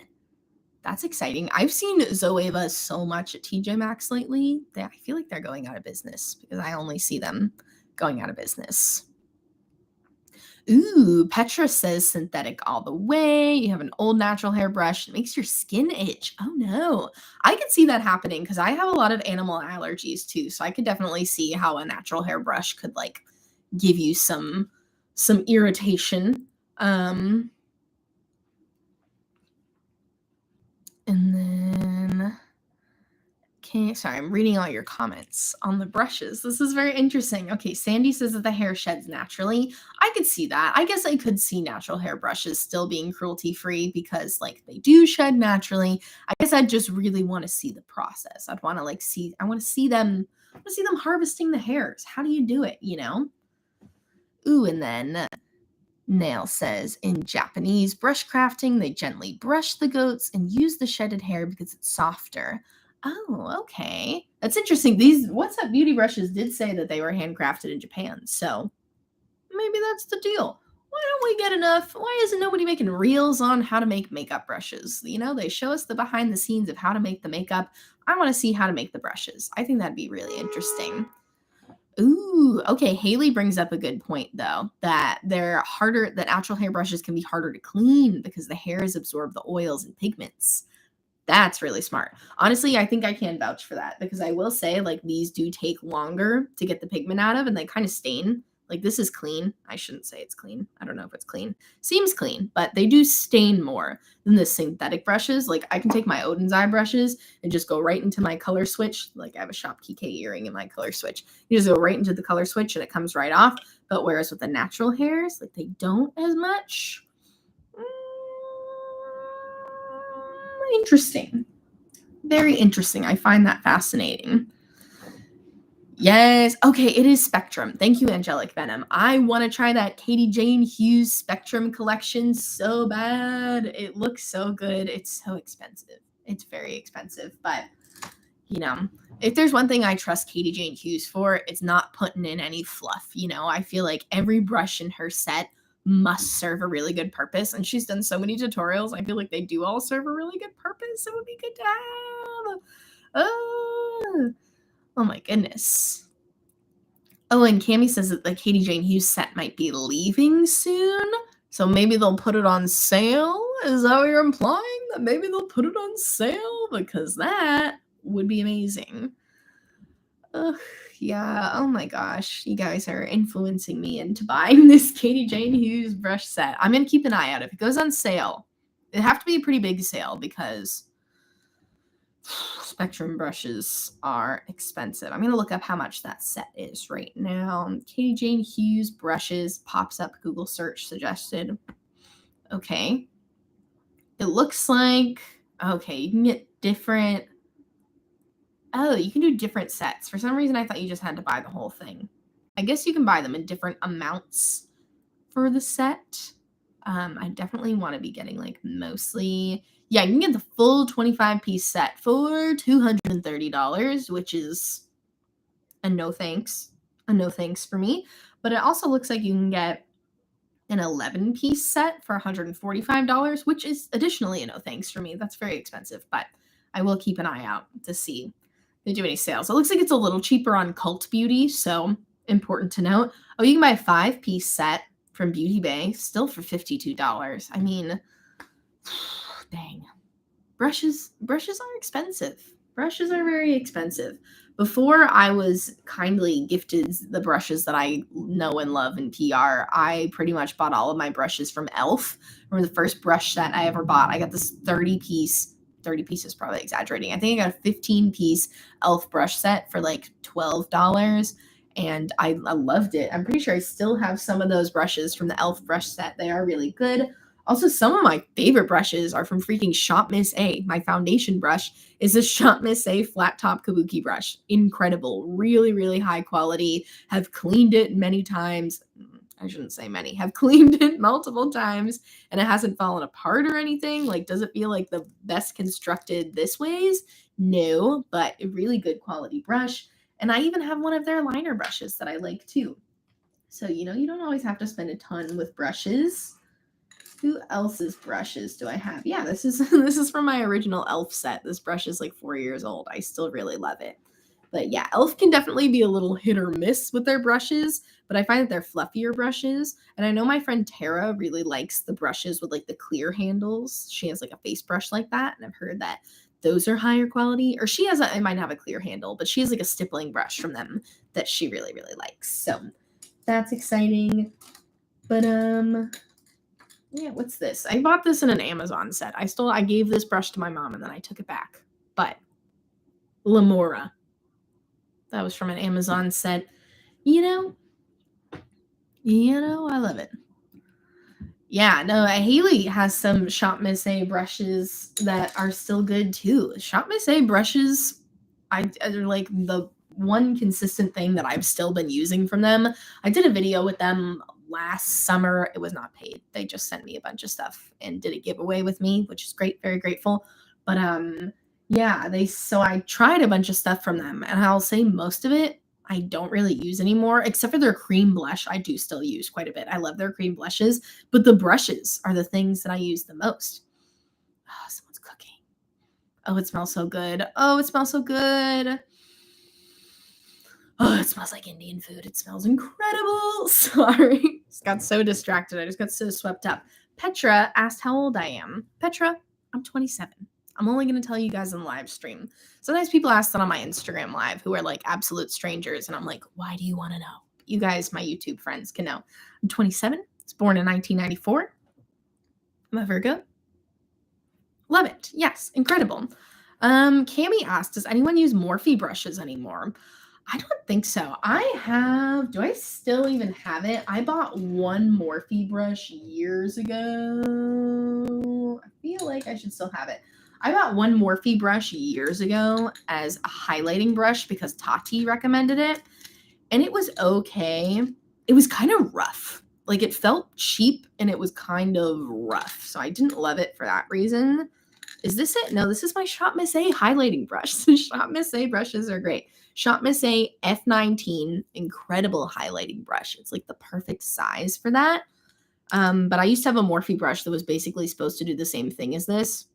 That's exciting. I've seen Zoeva so much at TJ Maxx lately that I feel like they're going out of business because I only see them going out of business. Ooh, Petra says synthetic all the way. You have an old natural hair brush. It makes your skin itch. Oh no. I could see that happening because I have a lot of animal allergies too. So I could definitely see how a natural hair brush could like give you some irritation. And then okay, sorry, I'm reading all your comments on the brushes. This is very interesting. Okay, Sandy says that the hair sheds naturally. I could see that. I guess I could see natural hair brushes still being cruelty-free because like they do shed naturally. I guess I just really want to see the process. I'd want to like see, I want to see them harvesting the hairs. How do you do it, you know? Ooh, and then Nail says, in Japanese brush crafting, they gently brush the goats and use the shedded hair because it's softer. Oh, okay. That's interesting. These What's Up Beauty brushes did say that they were handcrafted in Japan, so maybe that's the deal. Why don't we get enough? Why isn't nobody making reels on how to make makeup brushes? You know, they show us the behind the scenes of how to make the makeup. I want to see how to make the brushes. I think that'd be really interesting. Ooh, okay. Haley brings up a good point though, that natural hair brushes can be harder to clean because the hairs absorb the oils and pigments. That's really smart. Honestly, I think I can vouch for that because I will say, like, these do take longer to get the pigment out of and they kind of stain. Like, this is clean. I shouldn't say it's clean. I don't know if it's clean. Seems clean, but they do stain more than the synthetic brushes. Like, I can take my Odin's eye brushes and just go right into my color switch. Like, I have a Shopkey K earring in my color switch. You just go right into the color switch and it comes right off. But whereas with the natural hairs, like, they don't as much. Interesting. Very interesting. I find that fascinating. Yes. Okay, it is Spectrum. Thank you, Angelic Venom. I want to try that Katie Jane Hughes Spectrum collection so bad. It looks so good. It's so expensive. It's very expensive, but you know, if there's one thing I trust Katie Jane Hughes for, it's not putting in any fluff. You know, I feel like every brush in her set must serve a really good purpose. And she's done so many tutorials. I feel like they do all serve a really good purpose. It would be good to have. Oh my goodness. Oh, and Cami says that the Katie Jane Hughes set might be leaving soon. So maybe they'll put it on sale. Is that what you're implying? That maybe they'll put it on sale? Because that would be amazing. Ugh, yeah. Oh my gosh. You guys are influencing me into buying this Katie Jane Hughes brush set. I'm going to keep an eye out. If it goes on sale, it'd have to be a pretty big sale because Spectrum brushes are expensive. I'm going to look up how much that set is right now. Katie Jane Hughes brushes pops up Google search suggested. Okay. It looks like, okay, you can get different. Oh, you can do different sets. For some reason, I thought you just had to buy the whole thing. I guess you can buy them in different amounts for the set. I definitely want to be getting like mostly. Yeah, you can get the full 25-piece set for $230, which is a no thanks. A no thanks for me. But it also looks like you can get an 11-piece set for $145, which is additionally a no thanks for me. That's very expensive, but I will keep an eye out to see if they do any sales. It looks like it's a little cheaper on Cult Beauty, so important to note. Oh, you can buy a 5-piece set from Beauty Bay, still for $52. I mean, dang. Brushes are expensive. Brushes are very expensive. Before I was kindly gifted the brushes that I know and love in PR, I pretty much bought all of my brushes from Elf. Remember the first brush set I ever bought? I got this 30 pieces, probably exaggerating. I think I got a 15-piece Elf brush set for like $12. And I loved it. I'm pretty sure I still have some of those brushes from the Elf brush set. They are really good. Also, some of my favorite brushes are from freaking Shop Miss A. My foundation brush is a Shop Miss A flat top kabuki brush. Incredible. Really, really high quality. Have cleaned it many times. I shouldn't say many. Have cleaned it multiple times and it hasn't fallen apart or anything. Like, does it feel like the best constructed this ways? No, but a really good quality brush. And I even have one of their liner brushes that I like too. So, you know, you don't always have to spend a ton with brushes. Who else's brushes do I have? Yeah, this is this is from my original Elf set. This brush is like 4 years old. I still really love it. But yeah, Elf can definitely be a little hit or miss with their brushes, but I find that they're fluffier brushes. And I know my friend Tara really likes the brushes with like the clear handles. She has like a face brush like that, and I've heard that those are higher quality. Or she has it might have a clear handle, but she has like a stippling brush from them that she really, really likes. So that's exciting. But yeah, what's this? I bought this in an Amazon set. I gave this brush to my mom and then I took it back. But Lamora. That was from an Amazon set. You know, I love it. Yeah, no, Haley has some Shop Miss A brushes that are still good too. Shop Miss A brushes, are like the one consistent thing that I've still been using from them. I did a video with them last summer. It was not paid. They just sent me a bunch of stuff and did a giveaway with me, which is great, very grateful. But yeah, so I tried a bunch of stuff from them, and I'll say most of it I don't really use anymore, except for their cream blush. I do still use quite a bit. I love their cream blushes, but the brushes are the things that I use the most. Oh, someone's cooking. Oh, it smells so good. Oh, it smells so good. Oh, it smells like Indian food. It smells incredible. Sorry. Just got so distracted. I just got so swept up. Petra asked how old I am. Petra, I'm 27. I'm only going to tell you guys in live stream. Sometimes people ask that on my Instagram live who are like absolute strangers. And I'm like, why do you want to know? You guys, my YouTube friends, can know. I'm 27. I was born in 1994. I'm a Virgo. Love it. Yes, incredible. Cami asked, does anyone use Morphe brushes anymore? I don't think so. Do I still even have it? I bought one Morphe brush years ago. I feel like I should still have it. I bought one Morphe brush years ago as a highlighting brush because Tati recommended it. And it was okay. It was kind of rough. Like it felt cheap and it was kind of rough. So I didn't love it for that reason. Is this it? No, this is my Shop Miss A highlighting brush. Shop Miss A brushes are great. Shop Miss A F19, incredible highlighting brush. It's like the perfect size for that. But I used to have a Morphe brush that was basically supposed to do the same thing as this.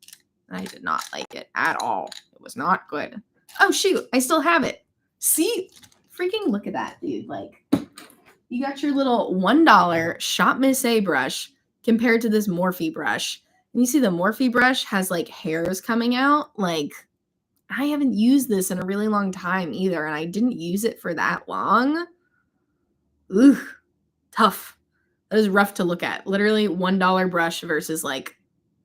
And I did not like it at all. It was not good. Oh, shoot. I still have it. See? Freaking look at that, dude. Like, you got your little $1 Shop Miss A brush compared to this Morphe brush. And you see the Morphe brush has like hairs coming out. Like, I haven't used this in a really long time either. And I didn't use it for that long. Ooh, tough. That is rough to look at. Literally $1 brush versus like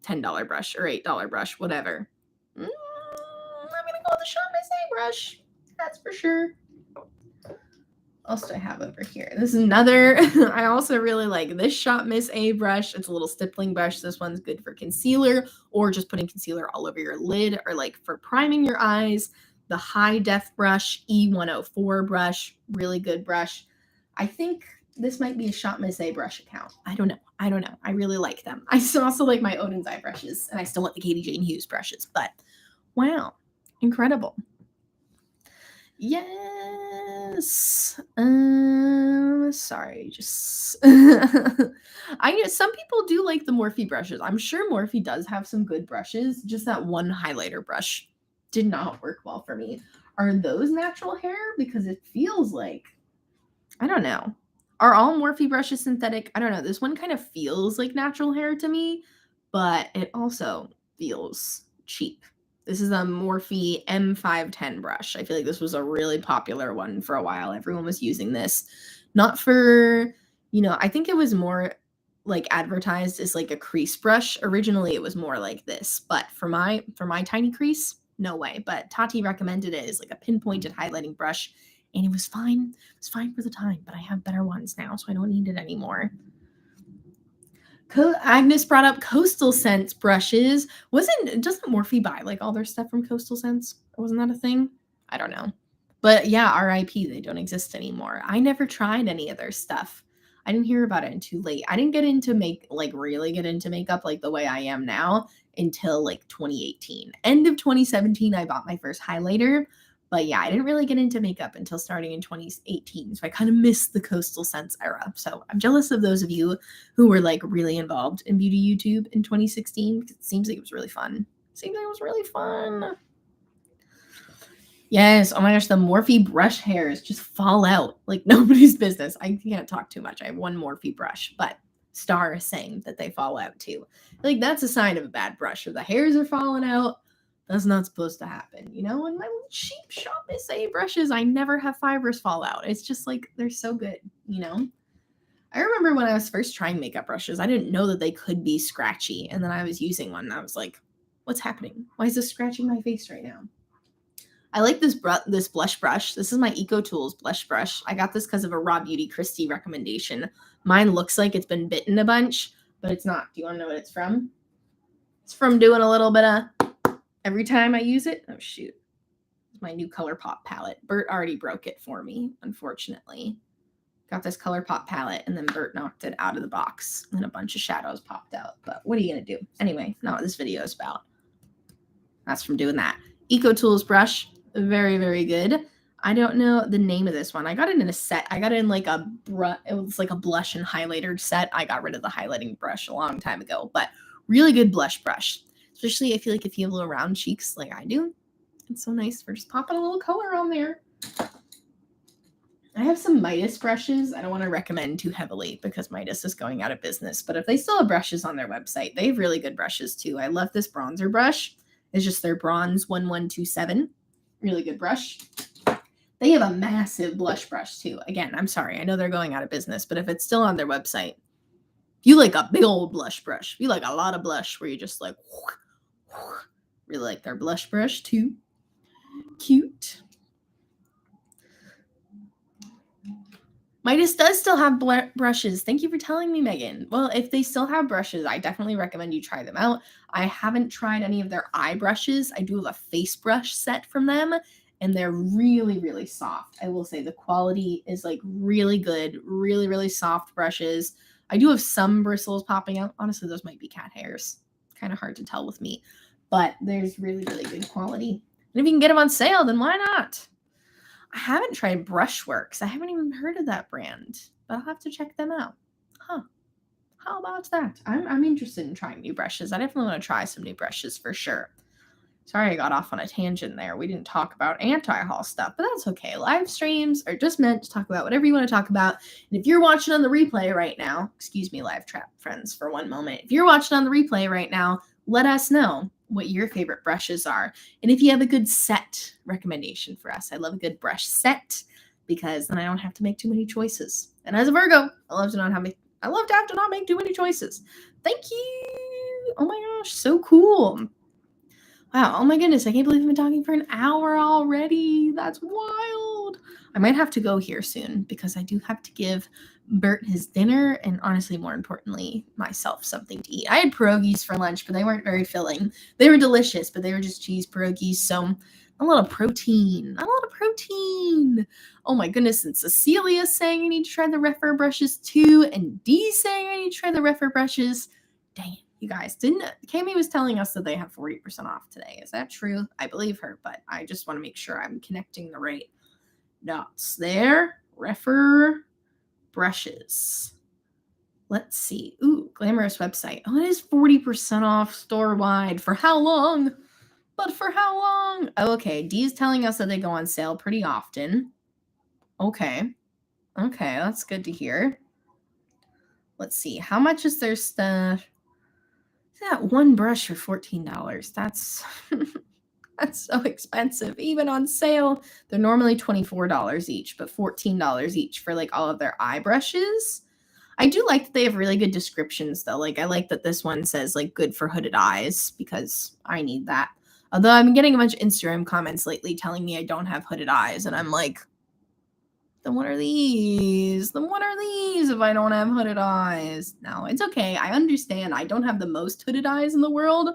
$10 brush or $8 brush, whatever. I'm going to go with the Shop Miss A brush. That's for sure. What else do I have over here? This is another, I also really like this Shop Miss A brush. It's a little stippling brush. This one's good for concealer or just putting concealer all over your lid or like for priming your eyes. The High Def brush, E104 brush, really good brush. I think this might be a Shop Miss A brush account. I don't know. I really like them. I also like my Odin's eye brushes and I still want the Katie Jane Hughes brushes, but wow, incredible. Yes. Sorry, just I know some people do like the Morphe brushes. I'm sure Morphe does have some good brushes. Just that one highlighter brush did not work well for me. Are those natural hair? Because it feels like, I don't know. Are all Morphe brushes synthetic? I don't know. This one kind of feels like natural hair to me, but it also feels cheap. This is a Morphe M510 brush. I feel like this was a really popular one for a while. Everyone was using this. Not for, I think it was more like advertised as like a crease brush. Originally, it was more like this. But for my tiny crease, no way. But Tati recommended it as like a pinpointed highlighting brush. And it was fine. It was fine for the time. But I have better ones now, so I don't need it anymore. Agnes brought up Coastal Scents brushes. Doesn't Morphe buy like all their stuff from Coastal Scents? Or wasn't that a thing? I don't know. But yeah, RIP, they don't exist anymore. I never tried any of their stuff. I didn't hear about it until late. I didn't get into really get into makeup like the way I am now until like 2018. End of 2017, I bought my first highlighter. But yeah, I didn't really get into makeup until starting in 2018. So I kind of missed the Coastal Scents era. So I'm jealous of those of you who were like really involved in beauty YouTube in 2016. Because it seems like it was really fun. Yes. Oh my gosh. The Morphe brush hairs just fall out like nobody's business. I can't talk too much. I have one Morphe brush, but Star is saying that they fall out too. Like that's a sign of a bad brush. If the hairs are falling out, that's not supposed to happen, And my cheap Shop Miss A brushes, I never have fibers fall out. It's just like, they're so good, I remember when I was first trying makeup brushes, I didn't know that they could be scratchy. And then I was using one and I was like, what's happening? Why is this scratching my face right now? I like this blush brush. This is my Eco Tools blush brush. I got this because of a Raw Beauty Christie recommendation. Mine looks like it's been bitten a bunch, but it's not. Do you want to know what it's from? It's from doing a little bit of every time I use it. Oh, shoot. It's my new ColourPop palette. Bert already broke it for me, unfortunately. Got this ColourPop palette, and then Bert knocked it out of the box, and a bunch of shadows popped out. But what are you going to do? Anyway, not what this video is about. That's from doing that. Eco Tools brush. Very, very good. I don't know the name of this one. I got it in a set. I got it in like it was like a blush and highlighter set. I got rid of the highlighting brush a long time ago, but really good blush brush. Especially I feel like if you have little round cheeks like I do, it's so nice for just popping a little color on there. I have some Midas brushes. I don't want to recommend too heavily because Midas is going out of business. But if they still have brushes on their website, they have really good brushes too. I love this bronzer brush. It's just their bronze 1127. Really good brush. They have a massive blush brush too. Again, I'm sorry, I know they're going out of business, but if it's still on their website, if you like a big old blush brush, if you like a lot of blush where you just like, really like their blush brush too. Cute. Midas does still have brushes. Thank you for telling me, Megan. Well, if they still have brushes, I definitely recommend you try them out. I haven't tried any of their eye brushes. I do have a face brush set from them, and they're really, really soft. I will say the quality is like really good, really, really soft brushes. I do have some bristles popping out. Honestly, those might be cat hairs. Kind of hard to tell with me, but there's really, really good quality. And if you can get them on sale, then why not? I haven't tried Brushworks. I haven't even heard of that brand, but I'll have to check them out. Huh. How about that? I'm interested in trying new brushes. I definitely want to try some new brushes for sure. Sorry I got off on a tangent there. We didn't talk about anti-haul stuff, but that's okay. Live streams are just meant to talk about whatever you want to talk about. And if you're watching on the replay right now, excuse me, live trap friends, for one moment. If you're watching on the replay right now, let us know what your favorite brushes are. And if you have a good set recommendation for us, I love a good brush set because then I don't have to make too many choices. And as a Virgo, I love to have to not make too many choices. Thank you. Oh my gosh, so cool. Wow, oh my goodness, I can't believe I've been talking for an hour already. That's wild. I might have to go here soon because I do have to give Bert his dinner and honestly, more importantly, myself something to eat. I had pierogies for lunch, but they weren't very filling. They were delicious, but they were just cheese pierogies, so a lot of protein. Oh my goodness, and Cecilia's saying I need to try the Refer brushes too, and Dee's saying I need to try the Refer brushes. Dang it. You guys Kami was telling us that they have 40% off today. Is that true? I believe her, but I just want to make sure I'm connecting the right dots there. Refer brushes. Let's see. Ooh, glamorous website. Oh, it is 40% off store-wide. For how long? But for how long? Oh, okay. Dee is telling us that they go on sale pretty often. Okay, that's good to hear. Let's see. How much is their stuff? That one brush for $14. That's that's so expensive. Even on sale, they're normally $24 each, but $14 each for like all of their eye brushes. I do like that they have really good descriptions though. Like I like that this one says like good for hooded eyes because I need that. Although I've been getting a bunch of Instagram comments lately telling me I don't have hooded eyes, and I'm like, then what are these? If I don't have hooded eyes? No, it's okay. I understand. I don't have the most hooded eyes in the world,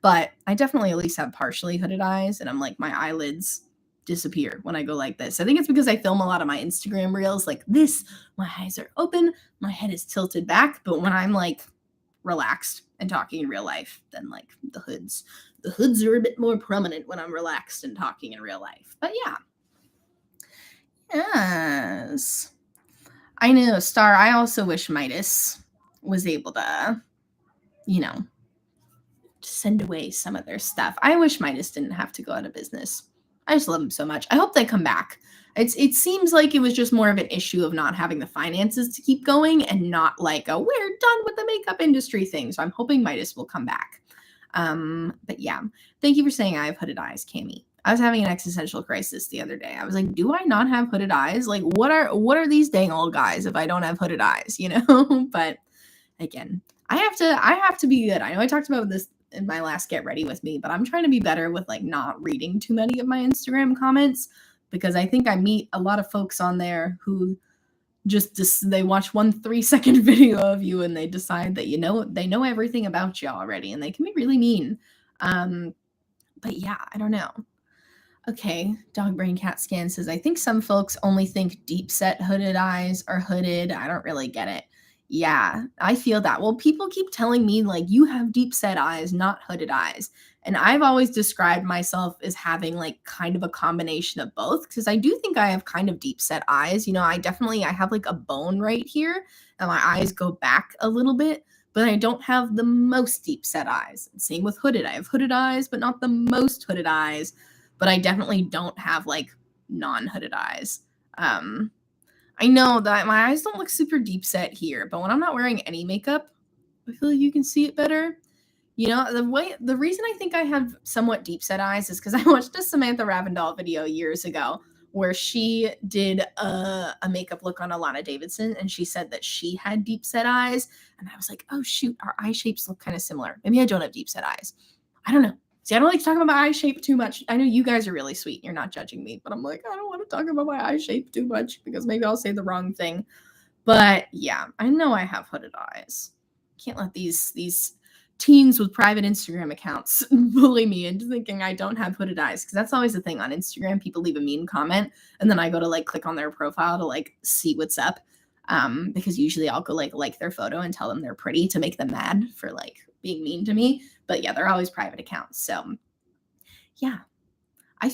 but I definitely at least have partially hooded eyes, and I'm like, my eyelids disappear when I go like this. I think it's because I film a lot of my Instagram reels like this. My eyes are open, my head is tilted back, but when I'm like relaxed and talking in real life, then like the hoods are a bit more prominent when I'm relaxed and talking in real life. But yeah. Yes. I know, Star. I also wish Midas was able to, send away some of their stuff. I wish Midas didn't have to go out of business. I just love them so much. I hope they come back. It seems like it was just more of an issue of not having the finances to keep going and not like a we're done with the makeup industry thing. So I'm hoping Midas will come back. But yeah, thank you for saying I have hooded eyes, Cami. I was having an existential crisis the other day. I was like, do I not have hooded eyes? Like, what are these dang old guys if I don't have hooded eyes, But again, I have to be good. I know I talked about this in my last Get Ready With Me, but I'm trying to be better with like not reading too many of my Instagram comments because I think I meet a lot of folks on there who just they watch 1 3-second video of you and they decide that they know everything about you already, and they can be really mean. But yeah, I don't know. Okay, Dog Brain Cat Scan says, I think some folks only think deep set hooded eyes are hooded. I don't really get it. Yeah, I feel that. Well, people keep telling me like you have deep set eyes, not hooded eyes. And I've always described myself as having like kind of a combination of both because I do think I have kind of deep set eyes. I have like a bone right here and my eyes go back a little bit, but I don't have the most deep set eyes. Same with hooded. I have hooded eyes, but not the most hooded eyes. But I definitely don't have like non-hooded eyes. I know that my eyes don't look super deep set here, but when I'm not wearing any makeup, I feel like you can see it better. You know, the reason I think I have somewhat deep set eyes is because I watched a Samantha Ravindal video years ago where she did a makeup look on Alana Davidson, and she said that she had deep set eyes, and I was like, oh shoot, our eye shapes look kind of similar. Maybe I don't have deep set eyes. I don't know. See, I don't like to talk about my eye shape too much. I know you guys are really sweet. You're not judging me, but I'm like, I don't want to talk about my eye shape too much because maybe I'll say the wrong thing. But yeah, I know I have hooded eyes. Can't let these teens with private Instagram accounts bully me into thinking I don't have hooded eyes, because that's always the thing on Instagram. People leave a mean comment, and then I go to like click on their profile to like see what's up. Because usually I'll go like their photo and tell them they're pretty to make them mad for like being mean to me. But yeah, they're always private accounts. So yeah, I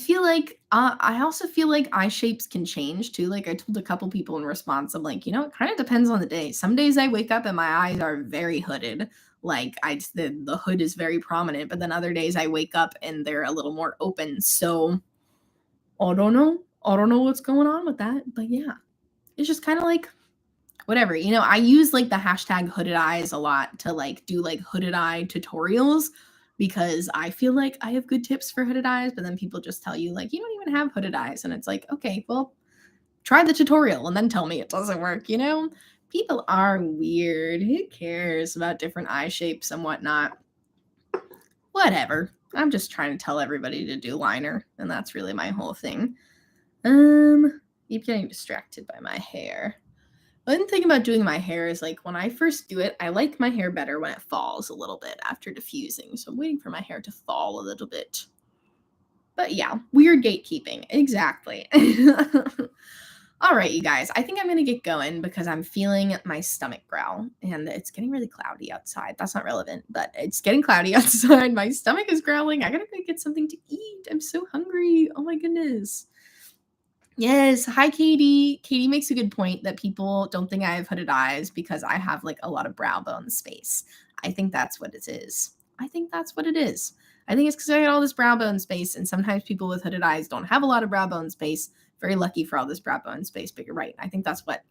also feel like eye shapes can change too. Like I told a couple people in response, I'm like, it kind of depends on the day. Some days I wake up and my eyes are very hooded. Like the hood is very prominent, but then other days I wake up and they're a little more open. So I don't know. I don't know what's going on with that. But yeah, it's just kind of like whatever. I use like the hashtag hooded eyes a lot to like do like hooded eye tutorials, because I feel like I have good tips for hooded eyes, but then people just tell you like, you don't even have hooded eyes. And it's like, okay, well, try the tutorial and then tell me it doesn't work. People are weird. Who cares about different eye shapes and whatnot? Whatever. I'm just trying to tell everybody to do liner, and that's really my whole thing. Keep getting distracted by my hair. One thing about doing my hair is like when I first do it, I like my hair better when it falls a little bit after diffusing. So I'm waiting for my hair to fall a little bit. But yeah, weird gatekeeping. Exactly. All right, you guys, I think I'm going to get going because I'm feeling my stomach growl, and it's getting really cloudy outside. That's not relevant, but it's getting cloudy outside. My stomach is growling. I got to go get something to eat. I'm so hungry. Oh my goodness. Yes. Hi, Katie. Katie makes a good point that people don't think I have hooded eyes because I have like a lot of brow bone space. I think that's what it is. I think that's what it is. I think it's because I got all this brow bone space, and sometimes people with hooded eyes don't have a lot of brow bone space. Very lucky for all this brow bone space, but you're right. I think that's what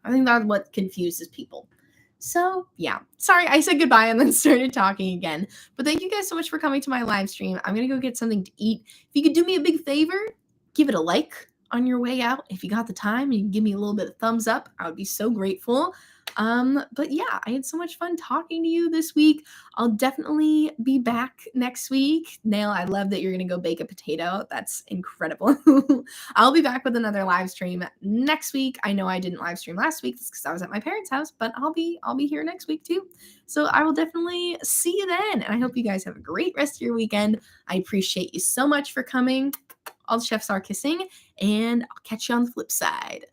confuses people. So yeah, sorry, I said goodbye and then started talking again. But thank you guys so much for coming to my live stream. I'm gonna go get something to eat. If you could do me a big favor, give it a like on your way out. If you got the time, you can give me a little bit of thumbs up. I would be so grateful. But yeah, I had so much fun talking to you this week. I'll definitely be back next week. Nail, I love that you're gonna go bake a potato. That's incredible. I'll be back with another live stream next week. I know I didn't live stream last week because I was at my parents' house, but I'll be here next week too. So I will definitely see you then. And I hope you guys have a great rest of your weekend. I appreciate you so much for coming. All the chefs are kissing, and I'll catch you on the flip side.